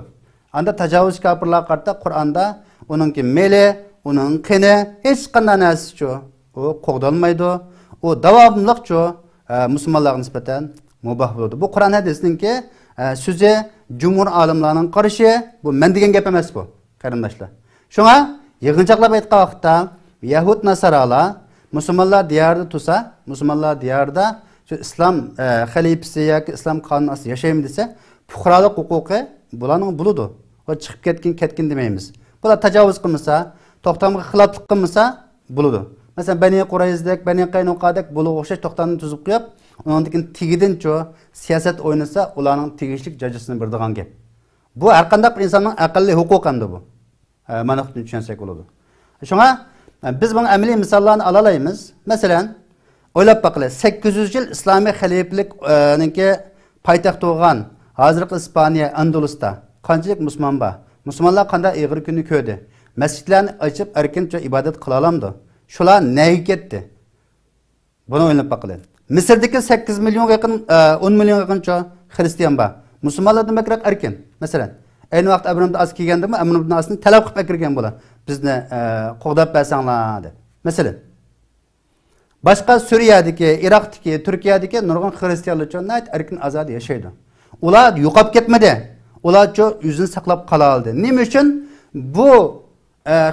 Anda tajovuz kafirlar qarta Qur'onda uningki meli, uning qini hech qanday narsa u qo'g'dolmaydi. U davomliq musulmonlarga nisbatan mubah bo'ladi. Bu Qur'on hadisninki so'zi jumhur olimlarning qarashi, bu men degan gap emas bu, qarindoshlar. Shunga yig'inchoqlab aytgan vaqtda Yahud Nasaralar musulmonlar diyorida tursa, musulmonlar diyorida shu islom xalifasi yoki islom qonuni asosida yashaymi desa, fuqarolik huquqi bularning bo'ladi. O chiqib ketkin demaymiz. Bular tajovuz qilmasa, to'xtamga xiloflik qilmasa bo'ladi. Masalan, Bani Qurayzdek, Bani Qaynuqadek bo'lib o'xshash to'xtamni tuzib qo'yib, undan tigidin siyosat o'ynasa, ularning tegishlik jazosini beradigan gap. Bu har qanday insonning aqlli huquqi hamda bu. Mana shuni tushunsak bo'ladi. Shunga biz bunun ameliy misallarını alalayımız. Mesela, o'ylab bakıla, 800 yıl İslami xaliflik paytaxt olgan, hazırki İspanya, Andalus'ta, qanchalik musulmon bor? Musulmonlar qanday ig'ir kunni ko'rdi? masjidlarni ochib erkincha ibodat qila olamdi. Shular nega ketdi? Buni o'ylab baqiling. Misrdagi 8 millionga yaqin 10 millionga yaqincha xristian bor. Musulmonlar demakroq erkin. Masalan, ayni vaqt Amr ibn As kelgandimi, Amr ibn Asni talab qilib kirgan bo'lar. Bizni qo'g'dab bersanglar deb. Masalan, boshqa Suriyadagi, Iroqdagi, Turkiyadagi nurg'un xristianlar uchun erkin azod yashaydi. Ular yo'qolib ketmadi. Ular o'zini saqlab qola oldi. Nima uchun? Bu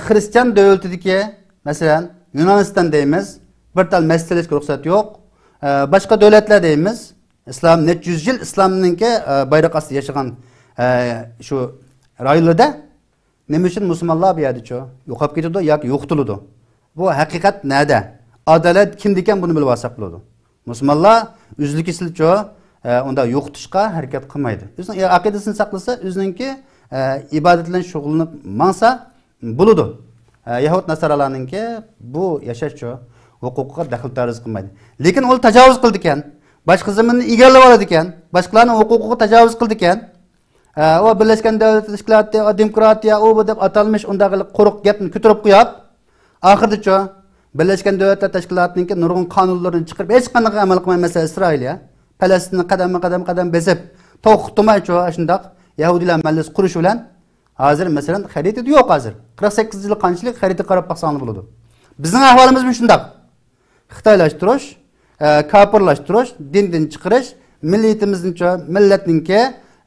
xristian davlatidagi, masalan, Yunoniston deymiz, bir tal masjidlarga ruxsat yo'q. Boshqa davlatlar deymiz, islom net 100 yil islomninki bayroq ostida yashagan shu rayonlarda nima uchun musulmonlar bu yerda yo'qolib ketadi yoki yo'qotiladi? Bu haqiqat nada? Adalet kimda ekan buni bilib olsak bo'ladi. Musulmonlar o'zligicha unda yo'qotishga harakat qilmaydi. O'zining aqidasini saqlasa, o'zininki ibodat bilan shug'ullanib mansa bo'ladi. Yahud nasaralarninki bu yashashcha huquqiga daxldorlik qilmaydi. Lekin u tajovuz qildi ekan, boshqa zaminni egallab oladi ekan, boshqalarning huquqiga tajovuz qildi ekan. O Birlashgan Davlatlar Tashkiloti, o demokratiya, o bu deb atalmış undagi quruq gapni ko'tarib qo'yib, oxirida Birlashgan Davlatlar Tashkilotining nurg'un qonunlarini chiqarib, hech qanday amal qilmay, masalan, Isroiliya, Falastinni qadam bezib, to'xtamay shundoq Yahudilar majlis qurish bilan hozir masalan xaritida yo'q hozir. 48 yil qanchalik xarita qarab baqsangiz bo'ladi. Bizning ahvolimiz shundoq. Xitoylashtirish, kafirlashtirish, dindan chiqarish, milliyatimizning millatninki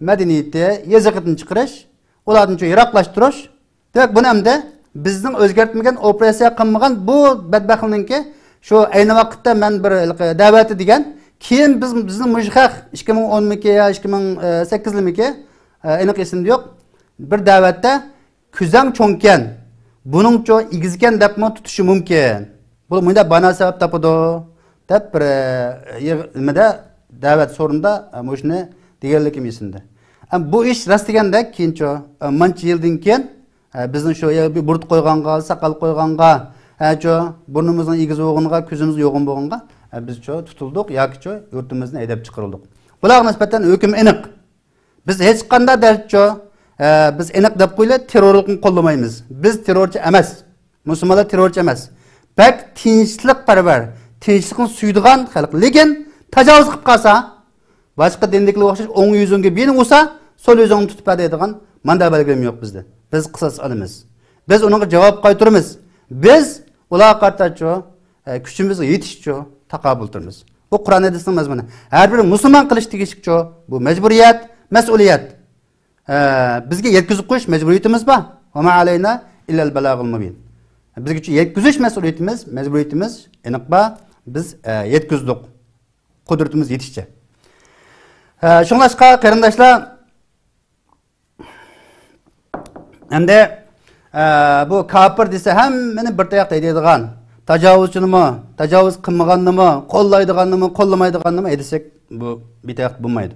madaniyati, yezig'ini chiqarish, ularni yiroqlashtirish. Demak, buni hamda bizning o'zgartmagan, operatsiya qilmagan bu badbaxtlikninki shu ayni vaqtda men bir da'vati degan, keyin bizning mujahid 2010 ya 2008 aniq esimda yo'q. Bir da'vatda kuzang cho'nkan, buningcha igizgan debmi tutishi mumkin. Bu bunda bana sabab topadi deb bir nimada da'vat so'rinda shuni deganligim esimda. Bu ish rost deganda keyincha mancha yildan keyin bizning shu bir burut qo'yganga, saqal qo'yganga, burnimizning egiz o'g'iniga, ko'zimiz yo'g'in bo'lganga biz tutildik yoki yurtimizni haydab chiqarildik. Bular nisbatan hukm aniq. Biz hech qanday darajada biz aniq deb qo'ylar terrorlikni qo'llamaymiz. Biz terrorchi emas. Musulmonlar terrorchi emas. Bak tinchlikparvar, tinchlikni suydigan xalq. Lekin tajovuz qilib qolsa, boshqa dinliklar o'xshash o'ng yuzingga beni bo'lsa, so'l yuzingni tutib beradigan manda belgim yo'q bizda. Biz qisos olamiz. Biz unga javob qaytaramiz. Biz ular qartacho kuchimizga yetishcho taqobil turamiz. Bu Qur'on hadisning mazmuni. Har bir musulmon qilish tegishli bu majburiyat, mas'uliyat. Bizga yetkazib qo'yish majburiyatimiz bor. Va ma alayna illa al-balag'ul mubin. Bizga yetkazish mas'uliyatimiz, majburiyatimiz aniq bor. Biz yetkazdik. Qudratimiz yetishcha. Shunlashqa qarindoshlar, endi bu kafir desa hammani bir tayoqda aytadigan, tajovuzchimi, tajovuz qilmaganmi, qo'llaydiganmi, qo'llamaydiganmi aytsak, bu bir tayoq bo'lmaydi.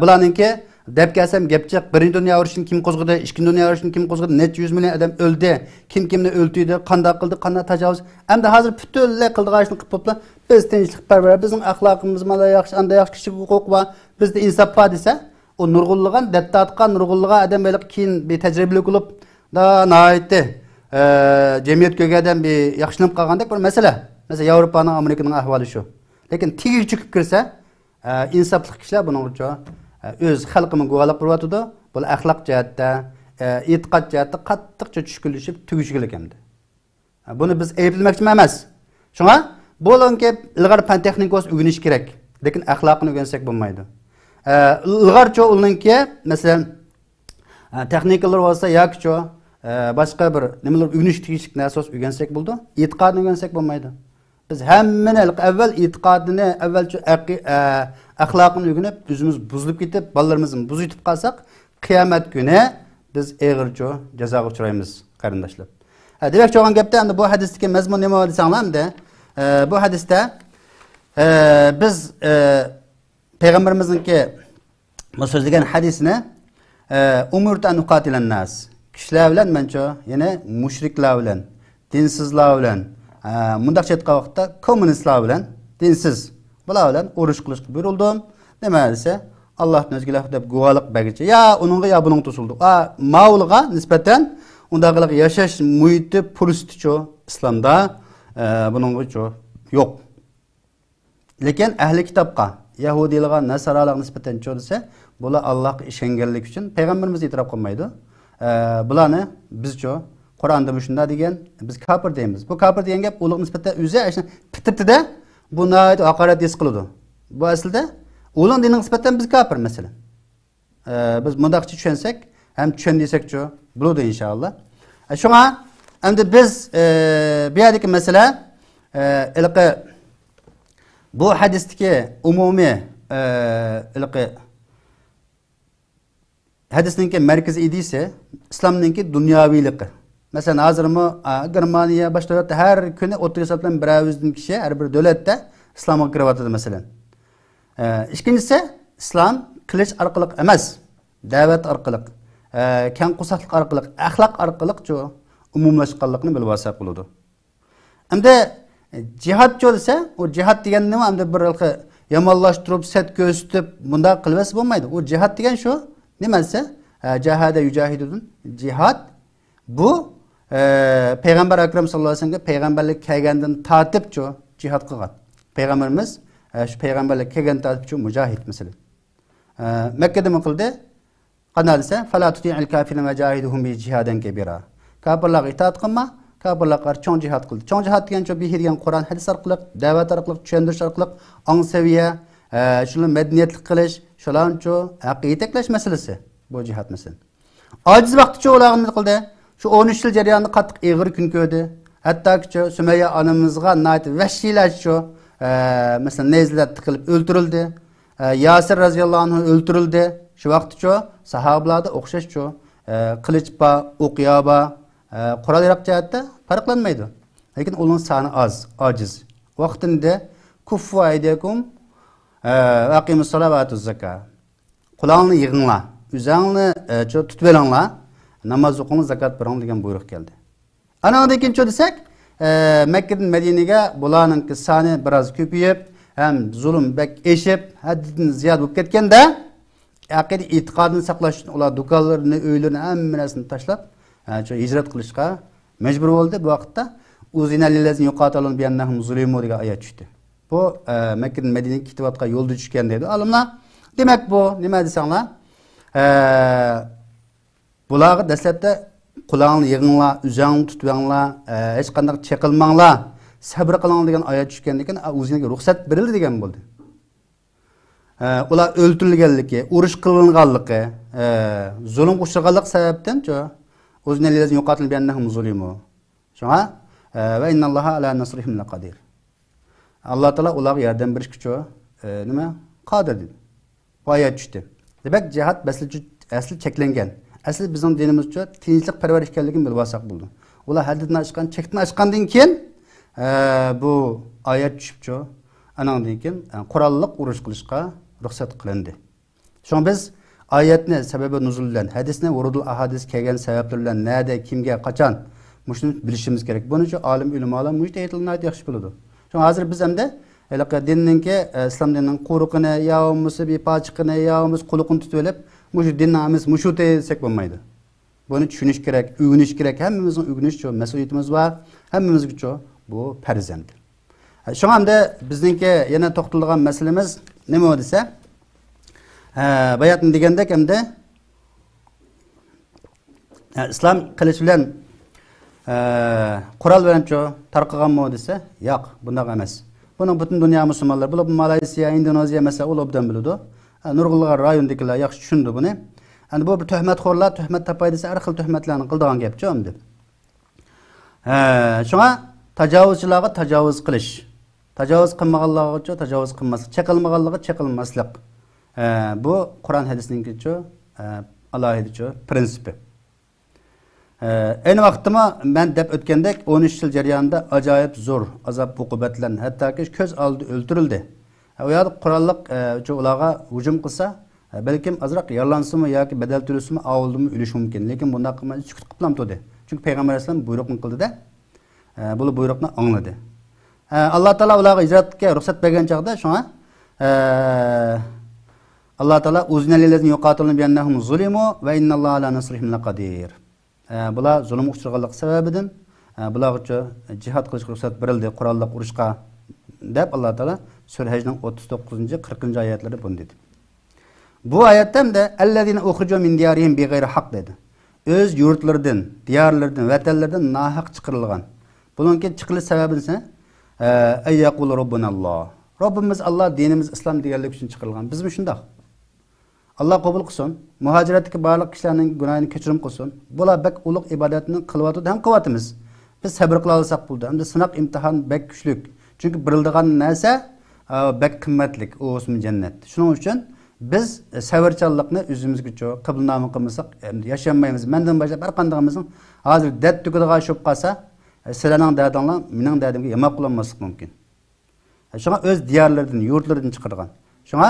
Bularninki deb kelsam gapchiq, birinchi dunyo urushini kim qo'zg'adi, ikkinchi dunyo urushini kim qo'zg'adi, necha 100 million odam o'ldi, kimni o'ldirdi, qanday qildi, qanday tajovuz. Endi hozir butunlay qildiganini qilib bo'lsa, biz tinchlikparvar, bizning axloqimiz mana yaxshi, anda yaxshi kishilik huquq va bizda insof bor desa, o nurg'unlagan, dattatgan nurg'unlagan odam bo'lib keyin bir tajribali bo'lib, da naytdi. Jamiyat ko'rgandan bir yaxshilanib qolgandek bir masala. Masalan, Yevropaning, Amerikaning ahvoli shu. Lekin tigi chiqib kirsa, insofli kishilar buning uchun o'z xalqini guvohlik qilyotdi. Bu axloq jihatda, e'tiqod jihatda qattiqcha tushkunlashib tugishgilik hamdi. Buni biz ayblamoqchi emas. Shunga bo'lonki ilg'or fan texnikasi o'rganish kerak, lekin axloqni o'rgansak bo'lmaydi. Ilg'orcha ularningki, masalan, texnikalar bo'lsa yoki boshqa bir nimalar o'rganish tegishli nasos o'rgansak bo'ldi. E'tiqodni o'rgansak bo'lmaydi. Biz hammani avval e'tiqodini, avvalcha axloqini o'rganib, o'zimiz buzilib ketib, bolalarimizni buzitib qolsak, qiyomat kuni biz og'ircha jazoga uchraymiz, qarindoshlar. Demak, cho'g'an gapda endi bu hadisdagi mazmun nima desanglar-da, bu hadisda biz payg'ambarimizningki so'zlagan hadisini umurtu an uqatilan nas. Kishilar bilan mencha, yana mushriklar bilan, dinsizlar bilan, mundaqcha aytgan vaqtda kommunistlar bilan, dinsiz bular bilan urush qilishga buyurildim. Nima desa, Allohning o'ziga deb guvohlik bergicha, ya uningga ya buning tusildi. Mavlga nisbatan undaqlıq yaşaş muhiti pursuti ço İslamda bunun yo'q. Lekin ahli kitobga, Yahudiylarga, Nasaralarga nisbatan ço desa, bular Allohga ishonganlik uchun payg'ambarimiz e'tirof qilmaydi. Bularni biz ço Qur'onda shunda degan, biz kafir deymiz. Bu kafir degan gap ularga nisbatan o'zi pitibdi-da bu nayt haqorat his qiladi. Bu aslida ular diniga nisbatan biz kafir masalan. Biz mundaqcha tushunsak, ham tushun desakchi bo'ladi inshaalloh. Shunga endi biz bu yerdagi masala ilqi bu hadisdagi umumiy ilqi hadisninki markaziy idisi islomninki dunyoviyligi. Masalan, hozirmi Germaniya boshqa davlatda har kuni 30 bilan 100 kishi har bir davlatda islomga kiryapti masalan. İkincisi islom qilich orqali emas, da'vat orqali, keng qo'saqlik orqali, axloq orqali umumlashganligini bilib olsak bo'ladi. Endi jihad desa, o jihad degan nima? Endi bir yomonlashtirib, set ko'rsatib, bunda qilmas bo'lmaydi. O jihad degan shu nima desa, jahada yujahidun. Jihad bu Peygamber Akram sallallohu alayhi vasallamga payg'ambarlik kelgandan tortib jihad qilgan. Payg'ambarimiz şu peygamberlik kelgan tartibchi mujahid masalan. Mekkada nima qildi? Qanday desa, fala tuti'il kafirin va jahiduhum bi jihadan kabira. Kafirlarga itoat qilma, kafirlarga qarshi cho'ng jihad qildi. Cho'ng jihad degan degan Qur'on hadis orqali, da'vat orqali, tushuntirish orqali, ong saviya, shuni madaniyatlik qilish, shularni aqidaklash masalasi bu jihad masalan. Ojiz vaqtda ularga nima qildi? Şu 13 yil jarayonida qattiq ig'ir kun ko'rdi. Hattoki Sumayya onamizga nayt vahshiylash mesela nezler tıkılıp öldürüldü. Yasir radıyallahu anh öldürüldü. Şu vakti sahabelarda okşaş kılıç ba, okuya ba, kural yarak cihatta farklanmaydı. Lakin onun sanı az, aciz. Vaktinde kuffu aydekum ve akimus salavatuz zaka. Kulağını yığınla, üzerine tutvelanla, namaz okunu, zakat bırakın diyen buyruk geldi. Anadaki desek, Mekke'den Medine'ye bulanın sani biraz köpüyüp hem zulüm bek eşip haddini ziyad olup ketken de akide itikadını saklaş için ola dukalarını, öylerini hemmenesini taşlap hicret kılışka mecbur oldu bu vakitte. Uzinellilezin yuqatalun biyannahum zulimu diye ayet düştü. Bu Mekke'den Medine'ye kitibatka yol düşken dedi. Alımla demek bu ne desenler bulağı deslepte kulağını yığınla, üzerini tutuyangla, hiç qanday çekilmangla, sabır qılang degan ayet düşkendikin o'ziga ruxsat berildi degan bo'ldi. Ular o'ltirilganligi, urush qilinganligi, zulm uchraganlik sababdan o'zini lezin yuqatil biyannahum zulimu. Shunga va innalloha ala nasrihim laqadir. Alloh taolo ularga yordam berish kuchi nima? Qodir dedi. Bu ayet düştü. Demek cihat asli cheklangan. Asli bizning dinimiz tinchlik parvar ekanligini bilib olsak bo'ldi. Ular haddini ochgan, chekni ochgandan keyin bu oyat tushib anandan keyin qurolliq urush qilishga ruxsat qilindi. Shunga biz oyatni sababi nuzul bilan, hadisni vurudul ahadis kelgan sabablar bilan nada, kimga, qachon shuni bilishimiz kerak. Buning uchun olim ulamolar mujtahidlar yaxshi bo'ladi. Shunga hozir biz hamda dinninki islom dinining qo'riqini, yo'imiz, bepochiqini, yo'imiz quluqini tutib olib Muşu dinamiz muşu desek bo'lmaydi. Buni tushunish kerak, o'rganish kerak. Hammamizning o'rganish uchun mas'uliyatimiz var. Hammamiz uchun bu farzand. Shunga hamda bizningki yana to'xtalgan masalamiz nima desa, bayatni degandek hamda islom qilish bilan qurol bilan tarqaganmi desa, yo'q, bunday emas. Buni butun dunyo musulmonlar, bu Malayziya, Indoneziya mesela olubdan biladi. Nurg'ullar rayondagilar yaxshi tushundi buni. Endi bu bir tuhmatxo'rlar, tuhmat topay desa, har xil tuhmatlarni qildigan gapchi endi. Shunga tajovuzchilarga tajovuz qilish. Tajovuz qilmaganlarga tajovuz qilmaslik, chaqilmaganlarga chaqilmaslik. Bu Qur'on hadisninkichi alohida prinsipi. Ayni vaqtda men deb o'tgandek 13 yil jarayonida ajoyib zo'r azob uqubatlar, hattoki ko'z oldida o'ldirildi. O yerda qurolliq ularga hujum qilsa, balkim azroq yollansinmi yoki badal to'lasimi, avldimi o'lishi mumkin. Lekin bunday qilmay sukut qilib turdi. Chunki payg'ambar alayhisalom buyruqni qildi-da, bu buyruqni angladi. Alloh taolo ularga ijratga ruxsat bergan chaqda shunga Alloh taolo uznalilazin yuqatilun biyannahum zulimu va innalloha ala nasrihim laqadir. bular zulm uchraganlik sababidan bularga jihad qilishga ruxsat berildi, qurolli urushga deb Alloh taolo Sura Hajning 39-40 oyatlarida bunu dedi. Bu oyatda ham da allazina ukhrijū min diyārihim bighayri haqq dedi. Öz yurtlardan, diyarlardan, vatanlardan nahaq chiqarilgan. Buningki chiqilish sababi esa ayyaqul robbunalloh. Robbimiz Allah, dinimiz islom deganlik uchun chiqarilgan. Biz shundoq. Allah qabul qilsin. Muhojiratdagi barliq kishilarning gunohini kechirim qilsin. Bular bak ulug' ibodatni qilyotdi ham qilyapmiz. Biz sabr qila olsak bo'ldi. Endi sinoq imtihon bak kuchlik. Chunki birildigan narsa bak qimmatlik, u o'smi jannat. Shuning uchun biz savrchanlikni o'zimizga qibla qilmasak endi yashamaymiz. Mendan boshlab har qandaymizning hozir dad tugadigan shub qolsa, sizlarning dadinglar mening dadimga yamoq qilinmaslik mumkin. Shunga o'z diyorlaridan, yurtlaridan chiqargan. Shunga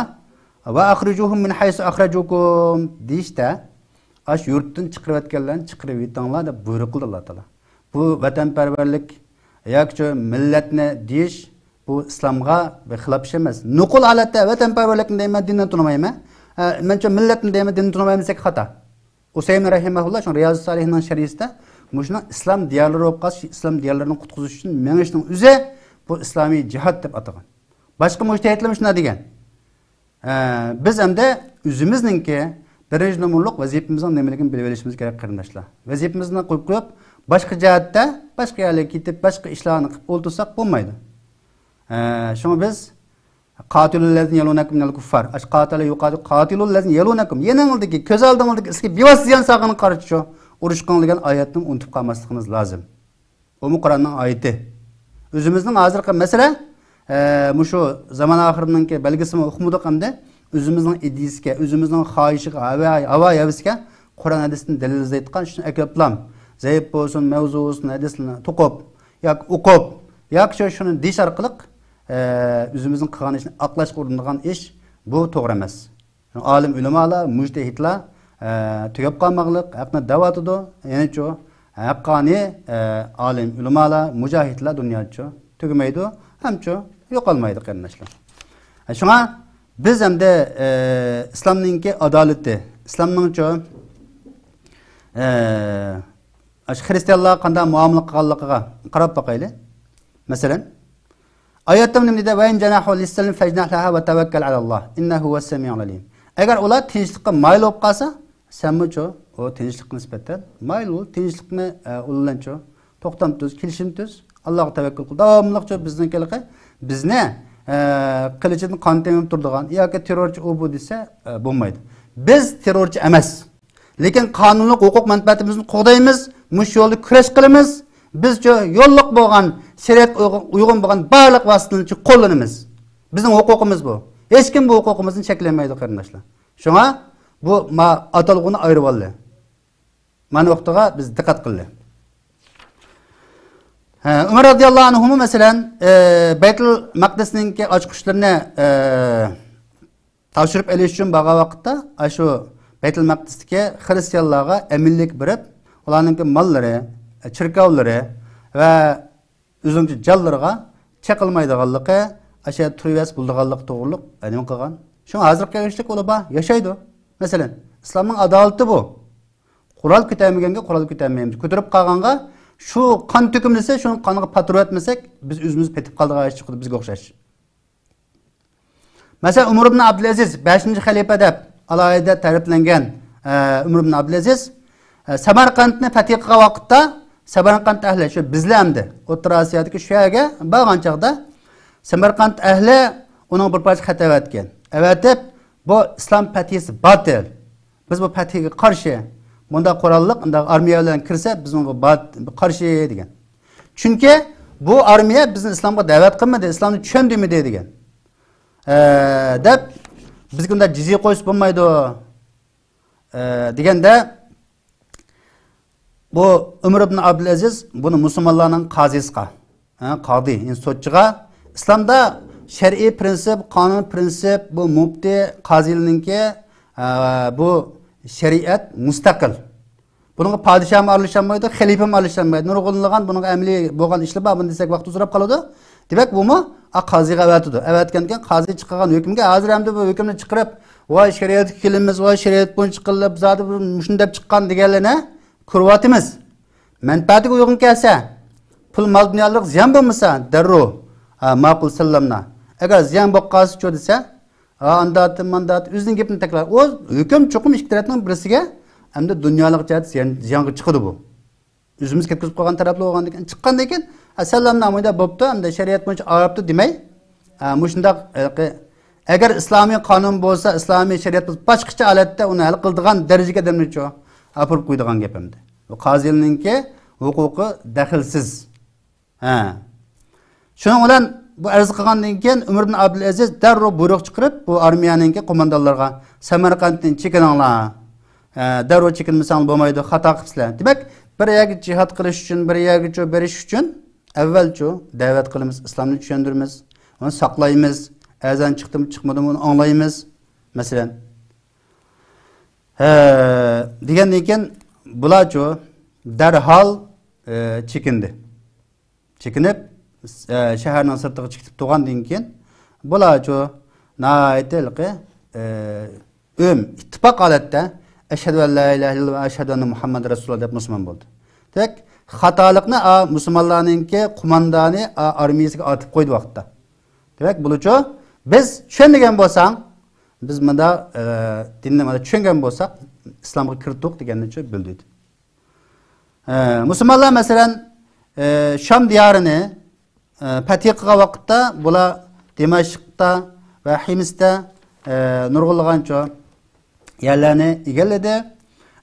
va akhrijuhum min haysu akhrajukum deyishda ash yurtdan chiqarib o'tganlarni chiqarib yetinglar deb buyruq qildi Alloh taolo. Bu vatanparvarlik yoki millatni deyish bu islomga bir xilof ish emas. Nuqul holatda vatanparvarlikni deyman, dinni tunamayman. Mencha millatni deyman, dinni tunamayman desak xato. Usaymin rahimahulloh shu Riyaz Solihning sharhisida mushuni islom diyorlari bo'lib qolish, islom diyorlarini qutqizish uchun mengishning o'zi bu islomiy jihad deb atagan. Boshqa mujtahidlar shuna degan. Biz hamda o'zimizningki birinchi nomorliq vazifamizning nimaligini bilib olishimiz kerak qarindoshlar. Vazifamizni qo'yib boshqa jihatda, boshqa yerga ketib, boshqa ishlarni qilib o'ltirsak bo'lmaydi. Shunga biz qatilul lazina yalunakum minal kuffar. Ash qatala yuqatil qatilul lazina yalunakum. Yeningildagi, ko'z oldingildagi sizga bevosita saqini qarshi shu urush qilgan oyatni unutib qolmasligimiz lozim. Bu Qur'onning oyati. O'zimizning hozirgi masala mushu zaman oxiriningki belgisini o'qimadik hamda o'zimizning idisiga, o'zimizning xohishiga, havo havisiga Qur'on hadisni dalil izlayotgan shuni akablam. Zaif bo'lsin, mavzu bo'lsin, hadisni to'qib yoki o'qib yoki shuni deyish orqali o'zimizning qilgan ishni aqlashga uringan ish bu to'g'ri emas. Olim ulamolar, mujtahidlar tugab qolmoqlik haqni da'vatida, ya'ni shu haqqoniy olim ulamolar, mujohidlar dunyoda tugamaydi, hamcha yo'qolmaydi qarindoshlar. Shunga biz hamda islomningki adolati, islomningcha xristianlar qanday muomala qilganligiga qarab boqaylik. Masalan, oyatda nima deydi? Va in janahu lis-salim fajnah laha va tawakkal alalloh innahu was-sami'ul alim. Agar ular tinchlikqa mayl bo'lib qolsa, senmicho o tinchlikka nisbatan mayl bo'l, tinchlikni ulancho, to'xtam tuz, kelishim tuz, Allohga tavakkul qil. Davomliqcha biznikiga bizni qilichidan qon temib turadigan yoki terrorchi u bu desa bo'lmaydi. Biz terrorchi emas. Lekin qonunlik huquq manfaatimizni qo'g'daymiz, mush yo'lda kurash qilamiz. Biz yo'lliq bo'lgan, shariat uyg'un bo'lgan barliq vositalarni qo'llanamiz. Bizning huquqimiz bu. Hech kim bu huquqimizni cheklamaydi qarindoshlar. Shunga bu atalg'uni ayirib oldi. Mana vaqtiga biz diqqat qildik. Umar radhiyallohu anhu masalan Baytul Maqdisningki ochqishlarini topshirib olish uchun bo'lgan vaqtda shu Baytul Maqdisga xristianlarga aminlik berib, ularning mollari, chirkovlari va o'zimcha jonlarga chaqilmaydiganligi, asha turiyas bo'ldiganlik to'g'riliq nima qilgan? Shu hozirgi yoshlik ular yashaydi. Masalan, islomning adolati bu. Qurol ko'tarmaganga qurol ko'tarmaymiz. Ko'tarib qolganga shu qon to'kimlasa, shuni qonga patro etmasak, biz o'zimiz petib qoldigan ish chiqdi bizga o'xshash. Masalan, Umar ibn Abdulaziz 5-xalifa deb alohida ta'riflangan Umar ibn Abdulaziz Samarqandni fath qilgan vaqtda Samarqand ahli shu bizlarni O'rta Osiyodagi shu yerga borgan chaqda Samarqand ahli uning bir parcha xat avatgan. Avatib bu islom fathisi batil. Biz bu fathiga qarshi bunda qurolliq, unda armiya bilan kirsa biz unga qarshi degan. Chunki bu armiya bizni islomga da'vat qilmadi, islomni tushundimi degan. Deb bizga unda jizya qo'yish bo'lmaydi deganda bu Umar ibn Abdulaziz buni musulmonlarning qozisiga, qodi, sotchiga islomda shar'iy prinsip, qonun prinsip bu mufti qozilarningki bu shariat mustaqil. Bunga podshoh ham aralashmaydi, xalifa ham aralashmaydi. Nurg'unlagan buning amaliy bo'lgan ishlar bor, buni desak vaqt uzrab qoladi. Demak, bumi qoziga avatadi. Avatgandan qozi chiqqan hukmga hozir ham bu hukmni chiqarib, voy shariatga kelimiz, voy shariat bo'yicha chiqilib, zodi shunday chiqqan deganlarni ko'ryapmiz. Manfaatiga uyg'un kelsa, pul mol dunyolik ziyon bo'lmasa, darrov ma'qul sallamna. Agar ziyon bo'lib qolsa cho desa, andat mandat o'zining gapini takror. O hukm cho'qim ikki tarafning birisiga hamda dunyolik jihat ziyonga chiqadi bu. O'zimiz ketkizib qo'ygan tarafli bo'lgandan keyin chiqqandan keyin sallamna mo'yda bo'pti, hamda shariat bo'yicha arabda demay, mushundaq agar islomiy qonun bo'lsa, islomiy shariat boshqacha holatda uni hal qiladigan darajaga demlicho apirib qo'ydigan gapimdi. Bu qozininki huquqi daxilsiz. Shuning bilan bu arz qilgandan keyin Umar ibn Abdulaziz darrov buyruq chiqarib, bu armiyaninki qo'mondonlarga Samarqanddan chekininglar. Darrov chekinmasang bo'lmaydi, xato qilibsizlar. Demak, bir yerga jihad qilish uchun, bir yerga berish uchun avvalcho da'vat qilamiz, islomni tushundiramiz, uni saqlaymiz. Azan çıktım çıkmadım onu anlayımız. Mesela. Degenden bulaço derhal çekindi. Çekinip şehirden sırtıga çıkıp doğandan keyin bulaço naaytilqi ittifaq holatda eşhedü en la ilahe illallah ve eşhedü enne Muhammed Resulullah deb Müslüman bo'ldi. Tek xatolikni musulmonlarninki qo'mondoni armiyasiga atib qo'ydi vaqtda. Demak, bulaço biz tushungan bo'lsang, biz bunda dinni mana tushungan bo'lsak, islomga kirdik degancha bildik. Musulmonlar masalan Sham diyorini fath qilgan vaqtda bular Dimashqda va Himsda nurg'unlagancha yerlarni egalladi.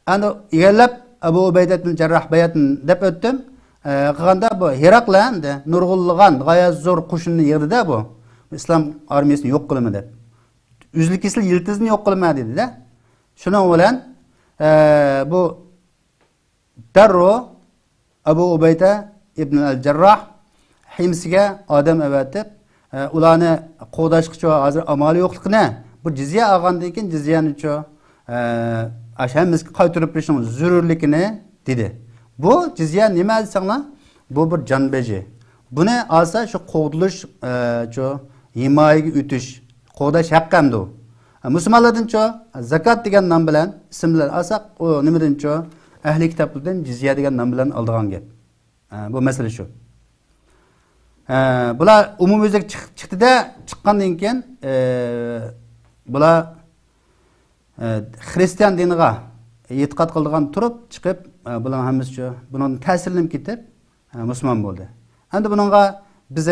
Ana egallab Abu Ubayda ibn Jarrah bayatni deb o'tdim. Qilganda bu Herakla nurg'unlagan g'oyat zo'r qo'shinni yig'di-da bu. İslam armiyasini yo'q qilaman deb. Üzlü-kesil yiltizni yo'q qilaman dedi-da. Shuning bilan bu darro Abu Ubayda ibn al-Jarrah Himsga odam avatib, ularni qo'dashqicha hozir amali yo'qligini, bu jizya olgandan keyin jizyanicho ashamiz qaytarib berishning zarurligini dedi. Bu jizya nima desanglar? Bu bir jonbeji. Buni olsa shu qo'dilish himayaga o'tish, qo'dash haqqamdi. Musulmonlardancho zakat degan nom bilan ism bilan olsak, u nimadancho ahli kitoblardan jizya degan nom bilan oldigan gap. Bu masala shu. Bular umumiylik chiqdi-da, chiqqandan keyin bular xristian diniga e'tiqod qildigan turib chiqib, bular hammasi buning ta'sirini ketib musulmon bo'ldi. Endi buningga biz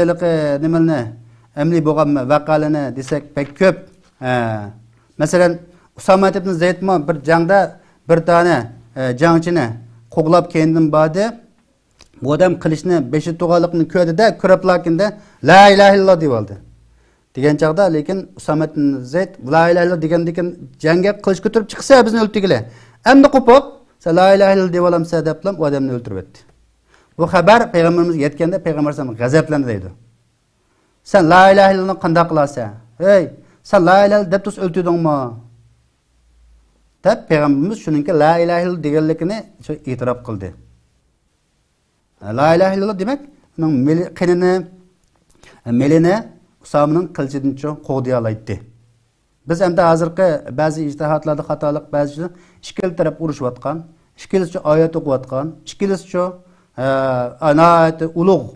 nimalarni emli bo'lgan vaqalarni desak pek ko'p. Masalan, Usama ibn Zayd bir jangda bir tane jangchini qo'g'lab keyindan badi. Bu odam qilishni beshi to'g'aliqni ko'rdi-da, ko'raplakinda la ilaha illalloh deb oldi. Degan chaqda lekin Usama ibn Zayd la ilaha illalloh degandan keyin jangga qilich ko'tarib chiqsa bizni o'ltirgilar. Endi qo'pib, "Sen la ilaha illalloh deb olamsa" deb u odamni o'ltirib etdi. Bu xabar payg'ambarimizga yetganda payg'ambar sallam g'azablandi deydi. Sen la ilahe illallah qanday qilasan? Hey, sen la ilahe deb tus o'ltirdingmi? Deb payg'ambarimiz shuningki la ilahe illallah deganligini e'tirof qildi. La ilahe illallah demak, uning melini Usamning qilchidan qo'g'diy olaydi. Biz endi hozirgi ba'zi ijtihodlarda xatolik, ba'zi ikkala taraf urushyotgan, ikkilisi oyat o'qiyotgan, ikkilisi anaat ulug'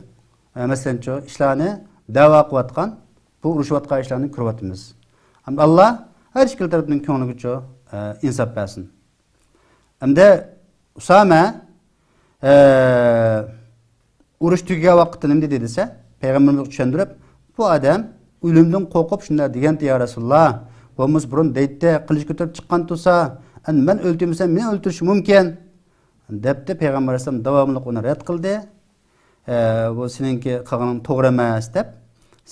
masalan ishlarni da'vo qilayotgan, bu urushyotgan ishlarni ko'ryapmiz. Alloh har ikkala tarafning ko'ngliga insof bersin. Endi Usama urush tugagan vaqtda nima dedi desa, payg'ambarimiz tushuntirib, bu odam o'limdan qo'rqib shunday degandi ya Rasululloh, bo'lmasa burun deydi, qilich ko'tarib chiqqan tursa, men o'ltirmasam meni o'ltirishi mumkin. Debdi payg'ambar alayhisalom davomli uni rad qildi. Bu seningki qilganing to'g'ri emas deb,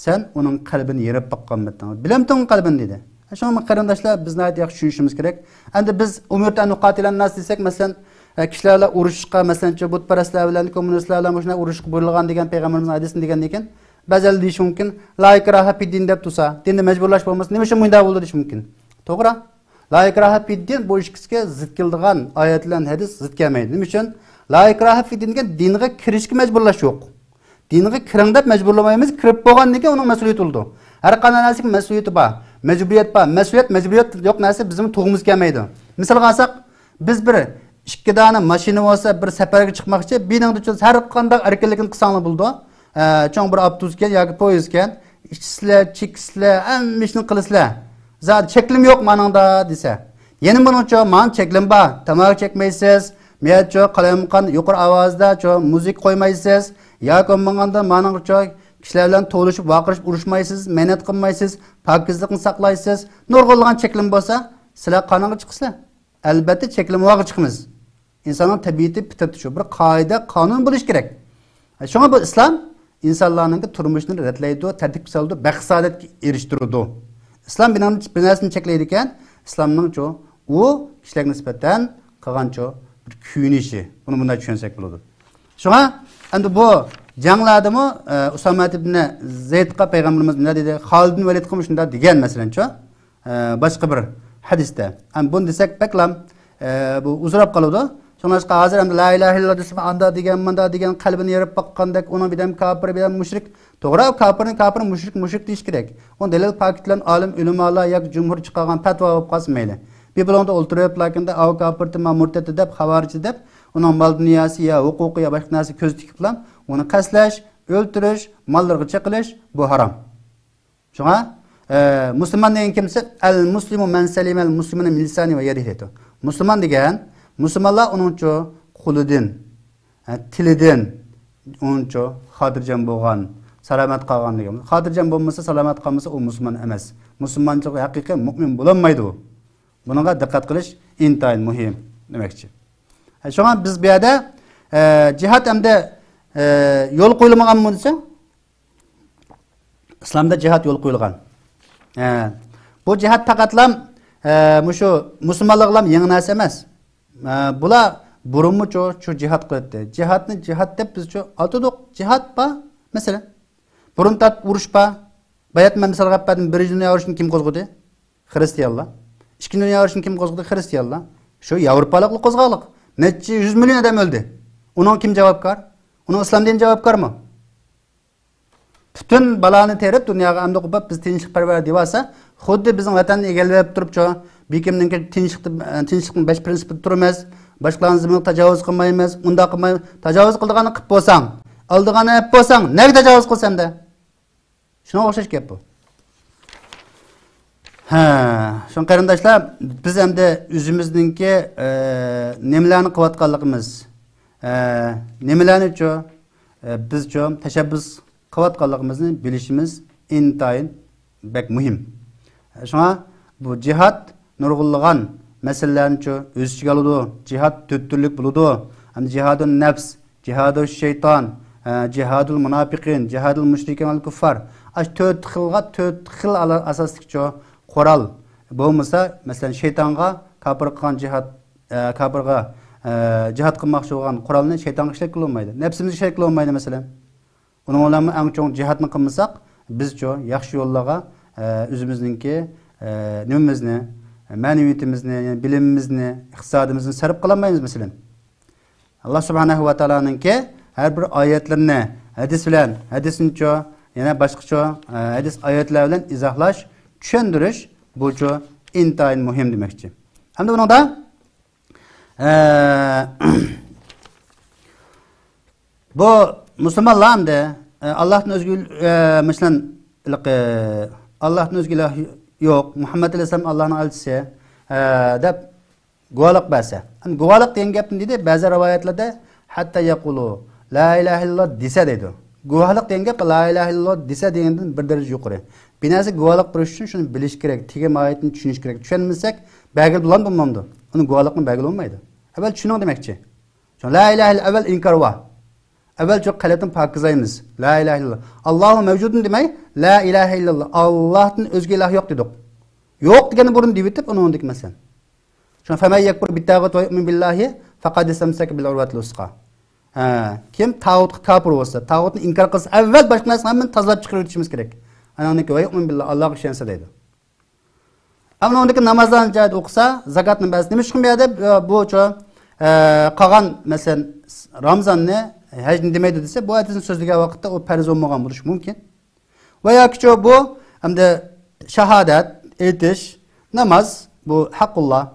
sen uning qalbini yerib boqqanmisan. Bilamsan uning qalbini dedi. Shuni qarindoshlar bizni yaxshi tushunishimiz kerak. Endi biz umurtan nuqatilan nas desak, masalan, kishilarla urushga, masalan, butparastlar bilan kommunistlar bilan shuna urushga buyurilgan degan payg'ambarimiz hadisini degan ekan, ba'zan deyish mumkin, la ikraha fid din deb tursa, dinni majburlash bo'lmasa, nima uchun bunda bo'ldi deyish mumkin. To'g'ri? La ikraha fid din bu ishga zid keladigan oyatlar, hadis zid kelmaydi. Nima uchun? La ikraha fid din degan dinga kirishga majburlash yo'q. Dinga kiring deb majburlamaymiz, kirib bo'lgandan keyin uning mas'uliyati bo'ldi. Har qanday narsaga mas'uliyati bor. Majburiyat bor. Majburiyat yo'q narsa bizim to'g'imiz kelmaydi. Misolga olsak, biz bir ikki dona mashina bo'lsa bir safarga chiqmoqchi, biningda har qanday erkinlikni qilsanglar bo'ldi. Cho'ng bir avtobusga yoki poyezdga ichsizlar, cheksizlar, hammishni qilasizlar. Zat cheklim yo'q meningda desa. Yana buningcha men cheklim bor. Tamaki chekmaysiz. Meyatcho qalamqon yuqori ovozda muzik qo'ymaysiz. Yoki bo'lmaganda meningcha kishilar bilan to'lishib, vaqirishib urushmaysiz, mehnat qilmaysiz, pokizlikni saqlaysiz. Nurg'ulgan cheklim bo'lsa, sizlar qanaqaga chiqsizlar? Albatta cheklimga chiqamiz. İnsanın tabiati fitrati shu. Bir qoida, qonun bo'lish kerak. Shunga bu islom insonlarning turmushini ratlaydi, tartib soladi, baxt saodatga erishtiradi. Islom bir narsani cheklaydi ekan, islomning u kishilarga nisbatan qilgan bir kuyinishi. Buni bunday tushunsak bo'ladi. Shunga endi bu janglardimi Usama ibn Zaydga payg'ambarimiz nima dedi? Xolid ibn Validga shunda degan masalancha boshqa bir hadisda. Ham buni desak baklam bu uzrab qoladi. So'nashqa hozir ham la ilaha illalloh desam anda degan, manda degan qalbini yerib baqqandek, uni bilan kafir, bilan mushrik. To'g'ri, kafir, mushrik deyish kerak. On dalil paketlan olim ulamolar yoki jumhur chiqargan fatvo bo'lib qolsin mayli. Bir bilonda o'ltirib, lakında av kafirti, murtad deb, xavarchi deb, uning mol dunyosi yo huquqi yo boshqa narsa ko'z tikib bilan uni qaslash, o'ltirish, mollarga chiqilish bu harom. Shunga musulmon degan kimsa al-muslimu man salima al-muslimuna min lisani va yadihi. Musulmon degan musulmonlar uningcha qo'lidan, tilidan uningcha xotirjam bo'lgan, salomat qolgan degan. Xotirjam bo'lmasa, salomat qolmasa u musulmon emas. Musulmonchilik haqiqiy mu'min bo'lolmaydi u. Bunga diqqat qilish intayin muhim demoqchi. Shunga biz bu yerda jihad hamda yo'l qo'yilmagan bo'lsa, islomda jihad yo'l qo'yilgan. Bu jihad faqatlam shu musulmonlarga yangi narsa emas. Bular burunmu şu jihad qiladi. Jihadni jihad deb biz atadik. Jihad ba masalan burun tat urush ba. Bayat misal qapdan birinchi dunyo urushini kim qo'zg'adi? Xristianlar. Ikkinchi dunyo urushini kim qo'zg'adi? Xristianlar. Shu Yevropaliklar qo'zg'aliq. Necha 100 million odam o'ldi. Uning kim javobgar? Uning islom dini javobgarmi? Bütün balani terib dunyoga amdi qilib biz tinchlikparvar deyasa, xuddi bizning vatanni egallab turibcho, bekimning tinchlikning 5 prinsipida turamiz, boshqalarni tajovuz qilmaymiz, unda qilmaymiz. Tajovuz qilganini qilib bo'lsang, oldig'ini qilib bo'lsang, nega tajovuz qilsam-da? Shunga o'xshash gap bu. Shun qarindoshlar, biz endi o'zimizningki nimalarni qilayotganligimiz, nimalarni biz tashabbus qilayotganligimizni bilishimiz intayin bek muhim. Shunga bu jihad nurg'ulg'an masalalarni o'z ichiga oladi. Jihad to'rt turlik bo'ladi. Ham jihadun nafs, jihadul shayton, jihadul munofiqin, jihadul mushrikin val kuffar. Ash to'rt xil asoslikcha qoral bo'lmasa, masalan shaytonga kafir qilgan kafirga jihad qilmoqchi bo'lgan qurolni shaytonga ishlab qilolmaydi. Nafsimizga ishlab qilolmaydi masalan. Onun olamı en çok cihatını kılmasak, biz yaxshi yo'llarga o'zimizningki nimamizni, ma'naviyatimizni, bilimimizni, iqtisodimizni sarf qilolmaymiz masalan. Allah subhanahu va taoloninki har bir oyatlarni hadis bilan, hadisnicha, yana boshqacha hadis oyatlar bilan izohlash, tushuntirish bu intayin muhim demoqchi. Hamda buningda bu Müslümanlar ham da Allah'ın özgü mesela Allah'ın özgü ilah yok. Muhammed Aleyhisselam Allah'ın elçisi deb guvohlik bersa. Guvohlik degan gapni deydi ba'zi rivoyatlarda hatta yaqulu la ilaha illalloh desa deydi. Guvohlik degan gap la ilaha illalloh desa degandan bir daraja yuqori. Binasi guvohlik berish uchun shuni bilish kerak, tegan oyatni tushunish kerak. Tushunmasak, bag'il bilan bo'lmaydi. Uni guvohlikni bag'il olmaydi. Avval tushuning demakchi. La ilaha illalloh avval inkor va evvel çok kaletin pakizaymiz. La ilahe illallah. Allahu mevcudun demek. La ilahe illallah. Allah'ın özgü ilah yok dedik. Yok degeni burun divitip onu onu dikmesen. Şuna femey yekbur bittağut ve yu'min billahi faqad istamsaka bil urvatil usqa. Kim tağut kafir olsa, tağutni inkar qilsa, evvel başka narsa hemen tazalab chiqarib o'tishimiz kerak. Ana oniki ve yu'min billahi Allohga ishonsa deydi. Ama ondaki namazdan joyda o'qisa, zakatni bas nima uchun bu yerda bu qolgan mesela Ramazanni hacni demeydi dese bu hadisin sözlüğü vakitte o perz olmagan buluş mümkün. Veya ki bu hem de şehadet, etiş, namaz bu hakullah.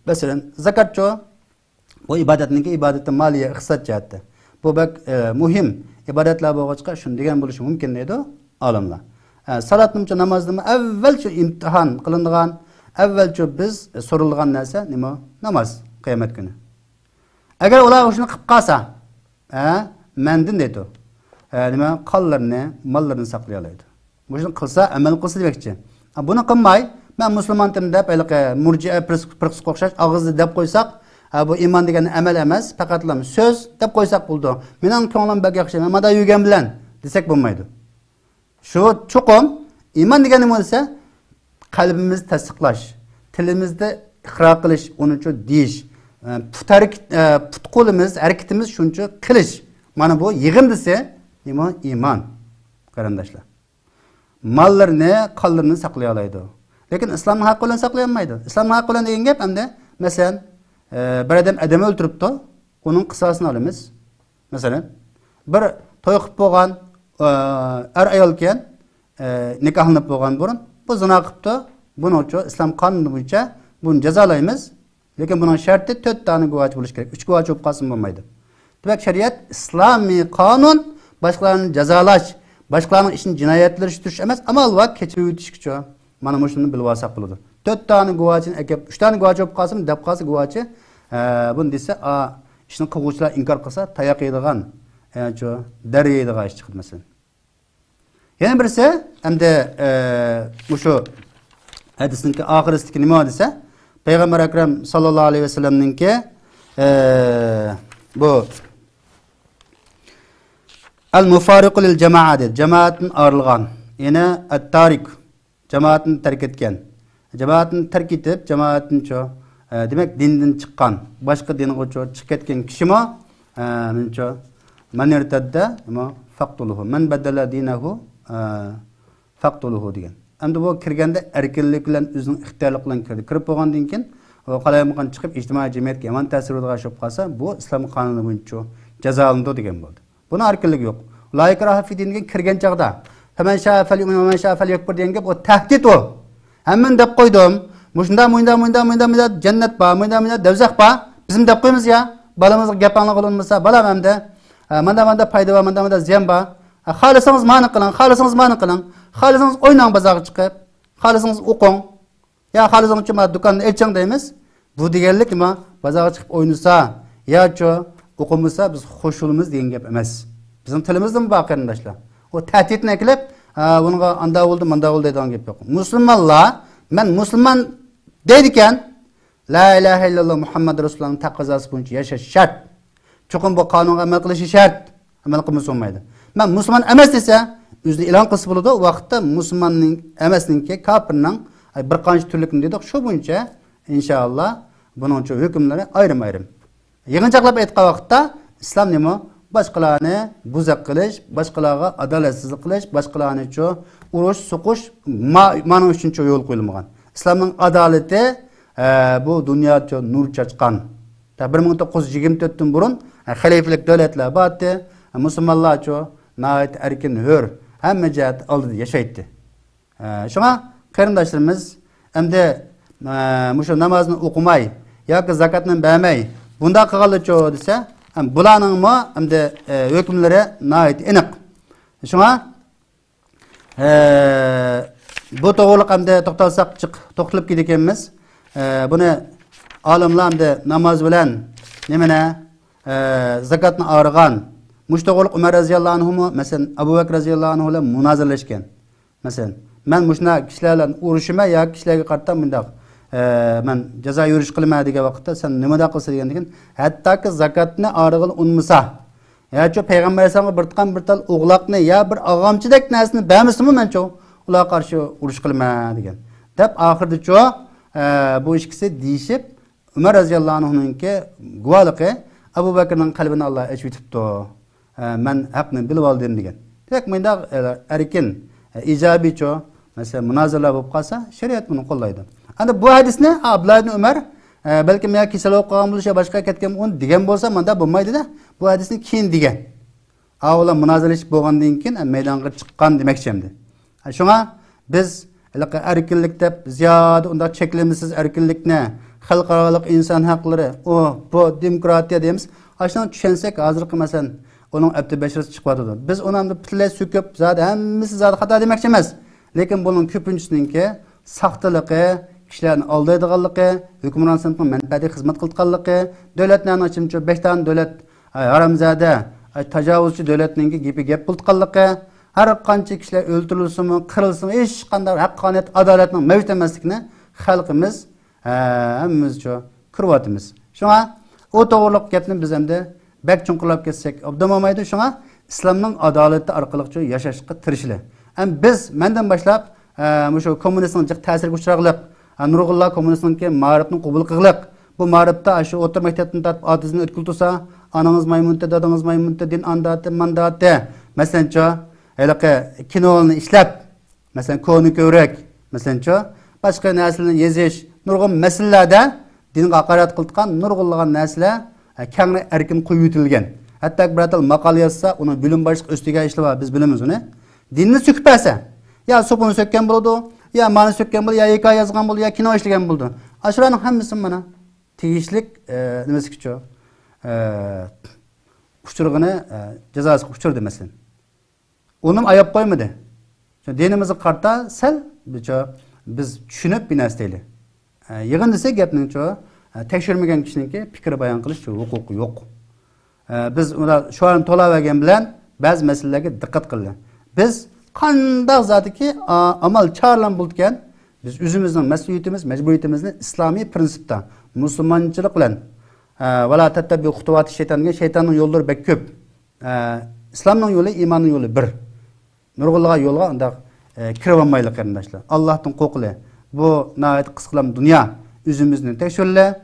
Mesela zakat Bu ibadatniki ibadati maliye iqtisod jihatda. Bu bak muhim ibadatlar bo'lg'achqa shun degan bo'lishi mumkin deydi olimlar. Salatnimcha namozni avvalcha imtihon qilingan, avvalcha biz so'rilgan narsa nima? Namoz qiyomat kuni. Agar ular shuni qilib qolsa, mendin deydi. Nima qonlarni, mollarini saqlay oladi. Buni qilsa, amal qilsa demakchi. Buni qilmay, men musulmonman deb, murji'a firqasiga o'xshash og'izda deb qo'ysak, bu iymon degan amal emas, faqatlam so'z deb qo'ysak bo'ldi. Mening ko'nglim bak yaxshi, men mada yurgan bilan desak bo'lmaydi. Shu chuqum iymon degan nima bo'lsa, qalbimizni tasdiqlash, tilimizda iqro qilish, uni uchun deyish, put qo'limiz, harakatimiz shuncha qilish. Mana bu yig'im desa, nima iymon. Qarindoshlar. Mallarni, qonlarini saqlay oladi. Lekin islomning haqqi bilan saqlay olmaydi. Islomning haqqi bilan degan gap hamda masalan bir adam o'ltiribdi, uning qisosini olamiz. Masalan, bir to'y qilib bo'lgan ayol ekan, nikohlanib bo'lgan burun, bu zina qilibdi. Buning uchun islom qonuni bo'yicha buni jazolaymiz. Lekin buning sharti 4 dona guvoh bo'lish kerak. 3 guvoh bo'lib qolsin bo'lmaydi. Demak, shariat islomiy qonun boshqalarni jazolash, boshqalarning ishini jinoyatlar ishtirish emas, amal va kechirib o'tish uchun. Mana shuni bilib olsak bo'ladi. 4 dona guvohni akab 3 dona guvoh bo'lib qolsin, deb qolsa guvohchi buni desa, ishni qiluvchilar inkor qilsa, tayoq yeydigan, shu dar yeydigan ish chiqmasin. Yana birisi hamda shu hadisning oxirisidagi nima desa, Payg'ambar akram sallallohu alayhi vasallamningki bu al-mufariqu lil jamaa dedi. Jamoatdan ayrilgan. Yana at-tarik jamoatni tark etgan. Jamoatni tark etib, jamoatni demak dindan chiqqan, boshqa dinga chiqib ketgan kishimi mencha man irtadda faqtuluhu man badala dinahu faqtuluhu degan. Endi bu kirganda erkinlik bilan o'zining ixtiyorlik bilan kirdi. Kirib bo'lgandan keyin qalaymoqan chiqib ijtimoiy jamiyatga yomon ta'sir o'tkazib qolsa, bu islom qonuni bo'yicha jazolandi degan bo'ldi. Buni erkinlik yo'q. La ikraha fi dinga kirgan chaqda faman sha'a falyu'min va man sha'a falyakfur degan gap o tahdid o. Hamman deb qo'ydim. Munda jannat bor, munda dozaq bor. Bizim deb qo'ymiz ya. Balamizga gapanglar qilinmasa, balam hamda manda foyda va manda ziyon bor. Xolisangiz ma'ni qiling, xolisangiz o'ynang bozorga chiqib, xolisangiz o'qing. Ya xolisangiz uchun do'konni oching deymiz. Bu deganlik nima? Bozorga chiqib o'ynasa, yo'qchi o'qimasa biz xo'shulimiz degan gap emas. Bizim tilimizda mi bor qarindoshlar? O tahdidni eklab, bunga anda bo'ldi, manda bo'ldi degan gap yo'q. Musulmonlar, men musulmon deydigan, la ilaha illalloh Muhammad rasulullohning taqozosi bo'yicha yashash shart. Chuqur bu qonunga amal qilish shart. Amal qilmasa bo'lmaydi. Men musulmon emas desa, o'zini e'lon qilsa bo'ladi. O vaqtda musulmonning emasninki kofirning bir qancha turlikni dedik. Shu bo'yicha inshaalloh buning uchun hukmlari ayrim-ayrim. Yig'inchoqlab aytgan vaqtda islom nima? Başqalarni buzaq qilish, başqalarga adolatsizlik qilish, başqalarni uchun urush, suqush mana uchun yo'l qo'yilmagan. Islomning adolati bu dunyoga nur chachqan. 1924dan burun xalifalik davlatlar bordi, musulmonlar uchun nayt erkin hur, hamma jihat oldida yashaydi. Shunga qarindoshlarimiz endi mushu namozni o'qimay yoki zakotni bermay, bunda qilganlar desa, bularning mo endi hukmlari nayt aniq. Shunga bu to'g'riliq endi to'xtalsak to'xtalib ketganmiz. Buni olimlar endi namoz bilan nimani zakotni o'rgan. Mushto'g'liq Umar roziyallohu anhu, masalan Abu Bakr roziyallohu anhu bilan munozaralashgan. Masalan, men mushuna kishilar bilan urushima yoki kishilarga qarata bundoq men jazo yurish qilma degan vaqtda sen nimada qilsa degandan hattoki zakotni o'rg'il unmasa yoki payg'ambar alayhisolamga bir tal o'g'loqni yo bir og'amchidek narsani bermasmi mencho ular qarshi urush qilma degan. Deb oxirida bu ikkisi deyishib Umar roziyallohu anhuninki guvohligi Abu Bakrning qalbini Alloh ochib yetibdi. Men haqni bilib oldim degan. Demak, menda erkin ijobiy masalan munozaralar bo'lib qolsa, shariat buni qo'llaydi. Endi bu hadisni Abdullah ibn Umar balki men kasal o'qigan bo'lsa, boshqa ketgan uni degan bo'lsa, menda bo'lmaydi-da. Bu hadisni keyin degan. Avvalo munozaralashib bo'lgandan keyin maydonga chiqqan demakchi endi. Shunga biz erkinlik deb ziyoda unda cheklimsiz erkinlikni xalqarалық inson haqlari, bu demokratiya deymiz. Aşağı düşünsek hazırki mesela onun abdi beşirisi çıkmadı. Biz ona butunlay söküp zaten hammasi zaten xato demoqchi emas. Lekin bunun ko'pinchisininki saxtaligi, kishilarni aldaydiganligi, hukmron sinfning manfaatiga xizmat qilayotganligi, davlatlarning ichimcha 5 ta davlat haramzada, tajovuzchi davlatninki gapi gap qilayotganligi, har qancha kishilar o'ldirilsin, qirilsin, hech qanday haqqoniyat, adolatning mavjud emasligini xalqimiz hammamizcha ko'ryapmiz. Shunga o to'g'riliq gapni biz endi bak chunqurlab ketsak obdamamaydi. Shunga islomning adolati orqali yashashga tirishli. Biz mendan boshlab shu kommunistning jiq ta'siriga uchraganlik, nurg'unlar kommunistning ma'rifni qabul qilganlik, bu ma'rifda shu o'tir maktabdan tortib otizini o'tkil tursa, anangiz maymunta, dadingiz maymunta, din andati, mandati, masalancha, haliqi kinoni ishlab, masalan, ko'ni ko'rak, masalancha, boshqa narsalarni yezish, nurg'un masalalarda dinga haqorat qilgan nurg'unlagan narsalar keng erkin qo'yib o'tilgan. Hatto bir atal maqola yozsa, uni bilim boshqa ustiga ishlab biz bilamiz uni. Dinni söküp berse, ya sopunu sökken buldu, ya mani sökken buldu, ya hikaye yazgan buldu, ya kino işleyen buldu. Aşuranın hemisi bana tegişlik demesi ki çoğu uçurğunu cezası uçurdu mesela. Onun ayıp koymadı. Dinimizi karta sel biz düşünüp bir nesneyle. Yığın desek yapının çoğu tekşirmegen kişinin ki fikri bayan kılış çoğu hukuku yok. Biz şu an tola vergen bilen bazı meselelere dikkat kılın. Biz qandaq zatiki amal çağrılan buldukken biz özümüzün mesuliyetimiz, mecburiyetimizni İslami prinsipta, Müslümançılık bilen wala tattabi xutuvat şeytanga şeytanın yolları bek köp. İslamның yolu, imanның yolu bir. Nurg'unlagan yo'lga unda kirib olmaylik qarindoshlar. Allohning qo'qli. Bu nayet qisqalam dünya özümüzni tekshirli.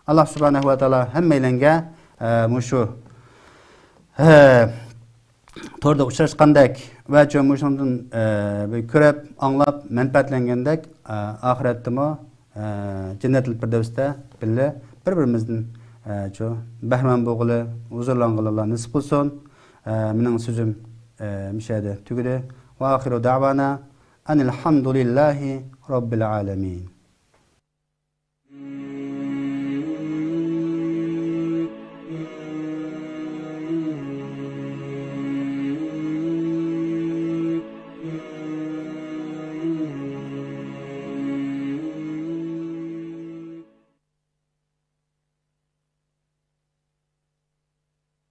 Allah subhanahu va taolo hammalarga mushu torda uchrashgandek va shundan ko'rib, anglab, manfaatlangandek oxiratdami jannatul firdavsda birga bir-birimizdan bahramand bo'lg'ili, huzurlanғili Alloh nasib qilsin. Mening so'zim mishada tugadi. Va oxiru da'vana anil hamdulillahi robbil alamin.